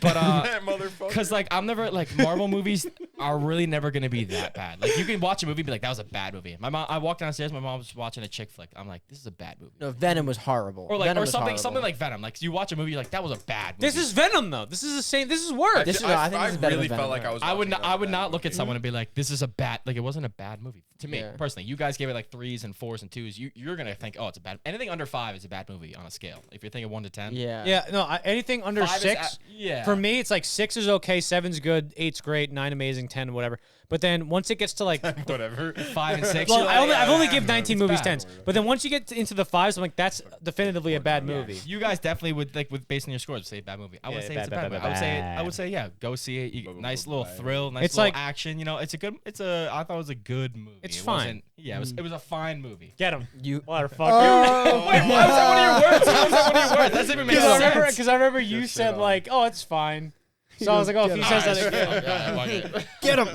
Speaker 5: but
Speaker 2: Motherfucker.
Speaker 5: because like I'm never like Marvel movies are really never gonna be that bad. Like you can watch a movie and be like that was a bad movie. I walked downstairs, my mom was watching a chick flick. I'm like this is a bad movie.
Speaker 3: No, Venom was horrible.
Speaker 5: Or like
Speaker 3: Venom
Speaker 5: or
Speaker 3: was
Speaker 5: something
Speaker 3: horrible.
Speaker 5: like Venom. Like you watch a movie, you're like that was a bad movie.
Speaker 1: This is Venom, though. This is the same. This is worse.
Speaker 3: This is- I think this is better
Speaker 2: really
Speaker 3: than
Speaker 2: felt
Speaker 3: Venom.
Speaker 2: like I was.
Speaker 5: I would
Speaker 2: watching
Speaker 5: not. I would
Speaker 2: that
Speaker 5: not look at
Speaker 2: movie.
Speaker 5: someone and be like, "This is a bad." Like it wasn't a bad movie to me
Speaker 3: Yeah.
Speaker 5: personally. You guys gave it like 3s and 4s and 2s. You're gonna think, "Oh, it's a bad." Anything under 5 is a bad movie on a scale. If you're thinking 1 to 10,
Speaker 3: Yeah.
Speaker 1: Yeah, no, anything under
Speaker 5: 5 is
Speaker 1: 6.
Speaker 5: yeah.
Speaker 1: For me, it's like 6 is okay, 7's good, 8's great, 9 amazing, 10 whatever. But then once it gets to like,
Speaker 2: Whatever.
Speaker 5: 5 and 6.
Speaker 1: well,
Speaker 5: you're
Speaker 1: I've only
Speaker 5: yeah,
Speaker 1: give 19 movies
Speaker 5: bad.
Speaker 1: 10s. But then once you get into the 5s, I'm like, that's definitively a bad movie.
Speaker 5: You guys definitely would like with based on your scores say bad movie. I would
Speaker 1: Yeah,
Speaker 5: say
Speaker 1: bad,
Speaker 5: it's a
Speaker 1: bad,
Speaker 5: bad,
Speaker 1: bad,
Speaker 5: movie.
Speaker 1: bad.
Speaker 5: I would say yeah, go see it. Nice little thrill, nice
Speaker 1: It's
Speaker 5: little
Speaker 1: like-
Speaker 5: action. You know, it's a good. I thought it was a good movie.
Speaker 1: It's
Speaker 5: It
Speaker 1: fine.
Speaker 5: wasn't- Yeah, it was a fine movie.
Speaker 1: Get him,
Speaker 3: You.
Speaker 1: motherfucker.
Speaker 4: Oh,
Speaker 5: Wait, why was that one of your words? How was that one of your words? That doesn't even make sense.
Speaker 1: Because I remember you
Speaker 2: shit
Speaker 1: said
Speaker 2: on.
Speaker 1: like, oh, it's fine. So I was like, oh, if he says that again,
Speaker 4: get him.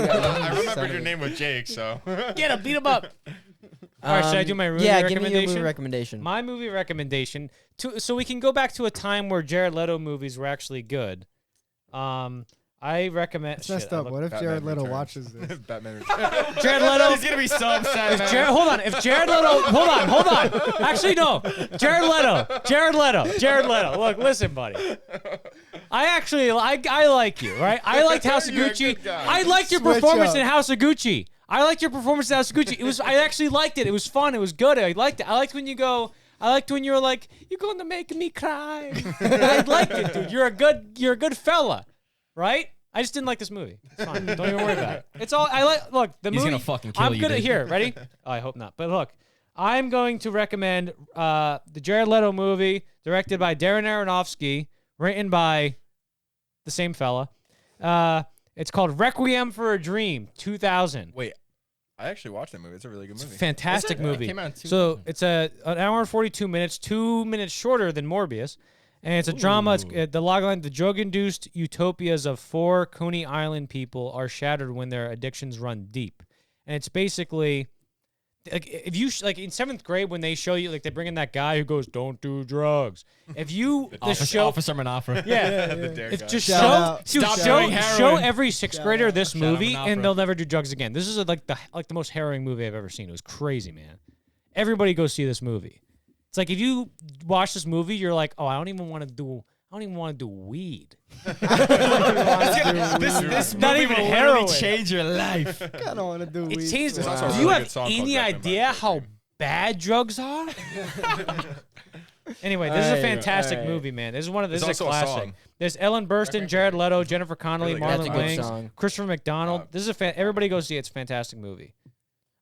Speaker 2: I remembered your name was Jake, so.
Speaker 1: get him, beat him up. All right, should I do my movie
Speaker 3: Yeah, give me
Speaker 1: recommendation?
Speaker 3: your movie recommendation.
Speaker 1: My movie recommendation, so we can go back to a time where Jared Leto movies were actually good. I recommend.
Speaker 4: It's messed
Speaker 1: shit, I
Speaker 4: up.
Speaker 1: look-
Speaker 4: What if Jared Leto
Speaker 2: Returns.
Speaker 4: watches this?
Speaker 2: Batman Returns.
Speaker 1: Jared Leto?
Speaker 5: He's gonna be so upset.
Speaker 1: If
Speaker 5: man.
Speaker 1: Jared, hold on. If Jared Leto, hold on. Actually, no. Jared Leto. Look, listen, buddy. I like you, right? I liked House of
Speaker 2: You're a
Speaker 1: Gucci.
Speaker 2: good guy.
Speaker 1: I liked your
Speaker 4: Switch
Speaker 1: performance
Speaker 4: up.
Speaker 1: in House of Gucci. I liked your performance in House of Gucci. I actually liked it. It was fun. It was good. I liked it. I liked when you were like, you're going to make me cry. I liked it, dude. You're a good fella, right? I just didn't like this movie. It's fine. Don't even worry about it. It's all I like. Look, the
Speaker 5: He's
Speaker 1: movie.
Speaker 5: gonna fucking kill
Speaker 1: I'm
Speaker 5: you,
Speaker 1: gonna
Speaker 5: dude.
Speaker 1: here. Ready? Oh, I hope not. But look, I'm going to recommend the Jared Leto movie, directed by Darren Aronofsky, written by the same fella. It's called Requiem for a Dream, 2000.
Speaker 2: Wait, I actually watched that movie. It's a really good
Speaker 1: It's a
Speaker 2: movie.
Speaker 1: fantastic
Speaker 5: Is it? It
Speaker 1: movie.
Speaker 5: came out in
Speaker 1: So
Speaker 5: 2000.
Speaker 1: it's an hour and 42 minutes, 2 minutes shorter than Morbius. And it's a drama. It's,
Speaker 5: Ooh.
Speaker 1: the logline: the drug-induced utopias of 4 Coney Island people are shattered when their addictions run deep. And it's basically like if you like in 7th grade when they show you like they bring in that guy who goes, "Don't do drugs." If you the show,
Speaker 5: Officer Manafra.
Speaker 1: yeah,
Speaker 2: The dare
Speaker 1: if
Speaker 2: guy.
Speaker 1: just
Speaker 4: Shout
Speaker 1: show,
Speaker 4: out.
Speaker 1: dude,
Speaker 5: Stop
Speaker 1: show,
Speaker 5: doing
Speaker 1: show
Speaker 5: heroin.
Speaker 1: every 6th
Speaker 4: Shout
Speaker 1: grader
Speaker 4: out.
Speaker 1: this
Speaker 5: Shout out
Speaker 1: movie,
Speaker 5: Manafra.
Speaker 1: and they'll never do drugs again. This is like the most harrowing movie I've ever seen. It was crazy, man. Everybody go see this movie. It's like if you watch this movie, you're like, oh, I don't even want to do weed.
Speaker 5: This
Speaker 1: Not
Speaker 5: movie
Speaker 1: even
Speaker 5: will
Speaker 1: heroin.
Speaker 5: literally change your life.
Speaker 4: I don't want to do
Speaker 1: It
Speaker 4: weed.
Speaker 1: changed.
Speaker 2: There's also a
Speaker 1: Do
Speaker 2: really
Speaker 1: you
Speaker 2: good
Speaker 1: have
Speaker 2: song called
Speaker 1: any
Speaker 2: Requiem by
Speaker 1: idea
Speaker 2: Freddy.
Speaker 1: how bad drugs are? Anyway, this is a
Speaker 3: Alright,
Speaker 1: fantastic
Speaker 3: alright.
Speaker 1: movie, man. This is one of this
Speaker 2: There's
Speaker 1: is a
Speaker 2: also a
Speaker 1: classic.
Speaker 2: song.
Speaker 1: There's Ellen Burstyn, Jared Leto, Jennifer Connelly,
Speaker 2: Really good.
Speaker 1: Marlon
Speaker 3: That's a good
Speaker 1: Wayans,
Speaker 3: song.
Speaker 1: Christopher McDonald. This is a everybody go see it. It's a fantastic movie.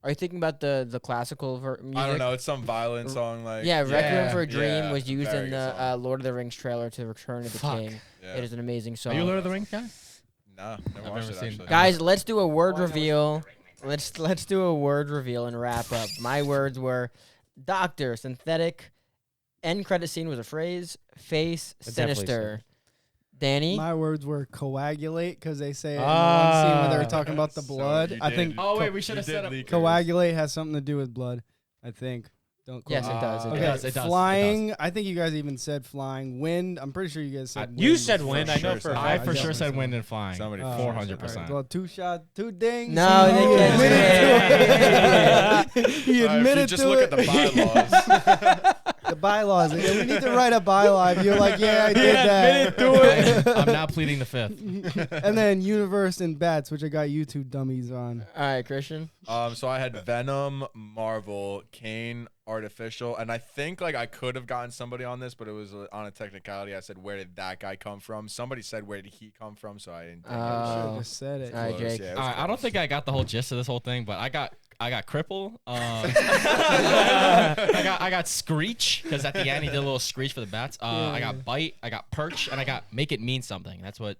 Speaker 3: Are you thinking about the classical music?
Speaker 2: I don't know. It's some violent song. Like
Speaker 3: Yeah, Requiem for a
Speaker 2: Yeah,
Speaker 3: Dream was used
Speaker 2: very
Speaker 3: in
Speaker 2: good
Speaker 3: the
Speaker 2: song.
Speaker 3: Lord of the Rings trailer to Return of the
Speaker 1: Fuck.
Speaker 3: King.
Speaker 2: Yeah.
Speaker 3: It is an amazing
Speaker 5: Are
Speaker 3: song.
Speaker 5: you a Lord of the Rings guy?
Speaker 2: Nah, never
Speaker 5: I've
Speaker 2: watched
Speaker 5: never
Speaker 2: it
Speaker 5: seen
Speaker 2: actually.
Speaker 5: it.
Speaker 3: Guys, let's do a word reveal. Let's do a word reveal and wrap up. My words were doctor, synthetic, end credit scene was a phrase, face,
Speaker 1: I definitely
Speaker 3: sinister. Danny?
Speaker 4: My words were coagulate because they say it in the one scene where they were talking about the
Speaker 2: So
Speaker 4: blood.
Speaker 2: you
Speaker 4: I
Speaker 2: did-
Speaker 4: think
Speaker 5: Oh wait, we
Speaker 2: You
Speaker 5: should have
Speaker 2: did
Speaker 5: set up.
Speaker 2: leak
Speaker 4: coagulate has something to do with blood. I think. Don't quote
Speaker 3: Yes,
Speaker 4: me.
Speaker 3: it does. It
Speaker 4: Okay,
Speaker 3: does.
Speaker 5: It does.
Speaker 4: flying. I think you guys even said flying. Wind. I'm pretty sure you guys said.
Speaker 1: You
Speaker 4: wind
Speaker 1: said
Speaker 4: before.
Speaker 1: wind. I know
Speaker 2: sure
Speaker 1: for a
Speaker 2: said
Speaker 5: I
Speaker 1: fact.
Speaker 5: for sure
Speaker 4: definitely
Speaker 5: said
Speaker 4: said
Speaker 5: wind and flying.
Speaker 2: Somebody
Speaker 4: Oh,
Speaker 2: for
Speaker 5: Four
Speaker 2: sure
Speaker 5: hundred
Speaker 2: said
Speaker 4: All right,
Speaker 5: percent.
Speaker 4: well, 2 shot, 2 dings.
Speaker 3: No, they can't
Speaker 4: He admitted to it. He
Speaker 2: If you
Speaker 4: admitted
Speaker 2: just
Speaker 4: to
Speaker 2: look
Speaker 4: it.
Speaker 2: at the bylaws.
Speaker 4: The bylaws. Yeah, we need to write a bylaw. You're like, yeah, I did that.
Speaker 1: admitted to
Speaker 5: I'm now pleading the fifth.
Speaker 4: And then universe and bats, which I got you two dummies on.
Speaker 3: All right, Christian.
Speaker 2: So I had Venom, Marvel, Kane, Artificial, and I think like I could have gotten somebody on this, but it was on a technicality. I said, "Where did that guy come from?" Somebody said, "Where did he come from?" So I didn't. Think
Speaker 4: Should
Speaker 3: Oh.
Speaker 4: have just said it.
Speaker 3: All right,
Speaker 2: Close,
Speaker 3: Jake.
Speaker 2: yeah, it was
Speaker 5: All right, I don't
Speaker 2: close.
Speaker 5: think I got the whole gist of this whole thing, but I got cripple. I got screech because at the end he did a little screech for the bats. I got bite. I got perch, and I got make it mean something. That's what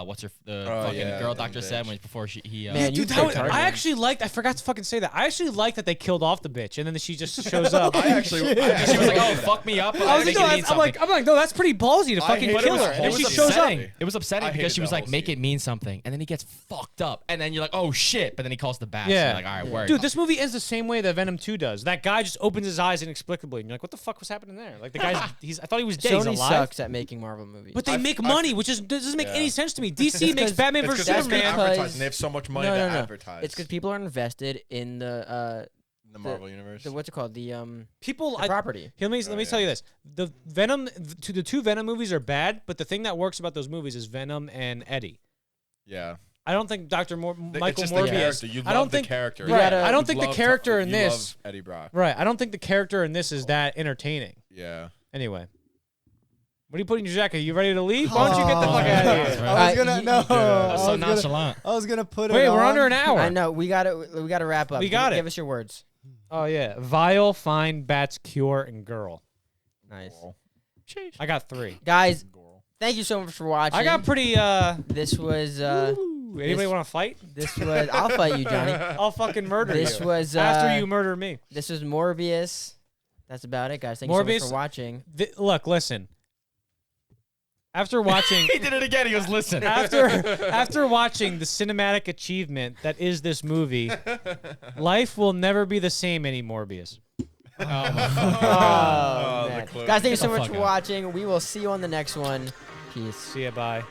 Speaker 5: what's her fucking
Speaker 2: yeah,
Speaker 5: girl
Speaker 2: and
Speaker 5: doctor said
Speaker 2: bitch.
Speaker 5: when before he
Speaker 3: Man, you
Speaker 1: Dude,
Speaker 3: picked hard.
Speaker 1: I actually liked. I forgot to fucking say that. I actually liked that they killed off the bitch, and then she just shows up.
Speaker 2: I actually
Speaker 5: she was like, "Oh, fuck me up."
Speaker 1: I was like,
Speaker 5: make
Speaker 1: no,
Speaker 5: it mean
Speaker 1: I'm like, no, that's pretty ballsy to
Speaker 2: I
Speaker 1: fucking
Speaker 2: hated
Speaker 1: kill
Speaker 2: this
Speaker 1: her. And
Speaker 2: whole
Speaker 1: then she
Speaker 2: scene.
Speaker 1: shows up.
Speaker 2: upsetting.
Speaker 5: It was upsetting
Speaker 2: I
Speaker 5: because
Speaker 2: hated
Speaker 5: she was
Speaker 2: that
Speaker 5: like,
Speaker 2: whole
Speaker 5: "Make
Speaker 2: scene.
Speaker 5: it mean something," and then he gets fucked up, and then you're like, "Oh shit!" But then he calls the bats.
Speaker 1: Yeah.
Speaker 5: You're like, all right, word.
Speaker 1: Dude, this movie ends the same way that Venom 2 does. That guy just opens his eyes inexplicably, and you're like, what the fuck was happening there? Like the guy's, I thought he was dead. He's
Speaker 3: Sony
Speaker 1: alive.
Speaker 3: sucks at making Marvel movies.
Speaker 1: But they make money, which doesn't make
Speaker 2: Yeah.
Speaker 1: any sense to me. DC makes
Speaker 3: 'cause-
Speaker 1: Batman
Speaker 2: It's
Speaker 1: vs
Speaker 2: because
Speaker 3: That's
Speaker 1: Superman.
Speaker 3: because-
Speaker 2: advertising. They have so much money
Speaker 3: No,
Speaker 2: to
Speaker 3: no, no.
Speaker 2: advertise.
Speaker 3: It's because people are invested in the
Speaker 2: in the Marvel universe.
Speaker 3: what's it called? The
Speaker 1: People,
Speaker 3: the property.
Speaker 1: Here, let me
Speaker 2: yeah.
Speaker 1: tell you this: the the two Venom movies are bad, but the thing that works about those movies is Venom and Eddie.
Speaker 2: Yeah.
Speaker 1: I don't think Michael
Speaker 2: It's just the
Speaker 1: Morbius.
Speaker 2: character. You
Speaker 1: I don't
Speaker 2: love the
Speaker 1: think
Speaker 2: character.
Speaker 3: You gotta-
Speaker 1: I don't
Speaker 2: You
Speaker 1: think the
Speaker 2: love-
Speaker 1: character in
Speaker 2: you
Speaker 1: this.
Speaker 2: love Eddie Brock.
Speaker 1: Right. I don't think the character in this is that entertaining.
Speaker 2: Yeah.
Speaker 1: Anyway. What are you putting in your jacket? You ready to leave? Why don't you get the fuck
Speaker 4: Oh.
Speaker 1: out of here?
Speaker 4: I was
Speaker 3: Alright,
Speaker 4: gonna
Speaker 3: you-
Speaker 4: no.
Speaker 3: you-
Speaker 4: I
Speaker 5: so
Speaker 4: was gonna,
Speaker 5: nonchalant.
Speaker 4: I was gonna put it.
Speaker 1: Wait, we're
Speaker 4: on.
Speaker 1: under an hour.
Speaker 3: I know we gotta wrap up.
Speaker 1: We got it.
Speaker 3: Give us your words.
Speaker 1: Oh yeah, Vile, Fine, Bats, Cure, and Girl.
Speaker 3: Nice,
Speaker 1: I got 3.
Speaker 3: guys. Thank you so much for watching.
Speaker 1: I got pretty.
Speaker 3: This was
Speaker 1: Ooh, anybody
Speaker 3: this-
Speaker 1: want to fight?
Speaker 3: this was. I'll fight you, Johnny.
Speaker 1: I'll fucking murder
Speaker 3: This
Speaker 1: you.
Speaker 3: was
Speaker 1: After you murder me.
Speaker 3: This was Morbius. That's about it, guys. Thank you so much
Speaker 1: Morbius-
Speaker 3: for watching.
Speaker 1: Look, listen. After watching,
Speaker 5: He did it again. He goes, "Listen."
Speaker 1: after watching the cinematic achievement that is this movie, life will never be the same anymore, Morbius.
Speaker 3: Oh,
Speaker 2: the
Speaker 3: man.
Speaker 2: close.
Speaker 3: Guys, thank you so
Speaker 5: Get the
Speaker 3: much
Speaker 5: fuck
Speaker 3: for
Speaker 5: out.
Speaker 3: watching. We will see you on the next one. Peace.
Speaker 1: See ya, bye.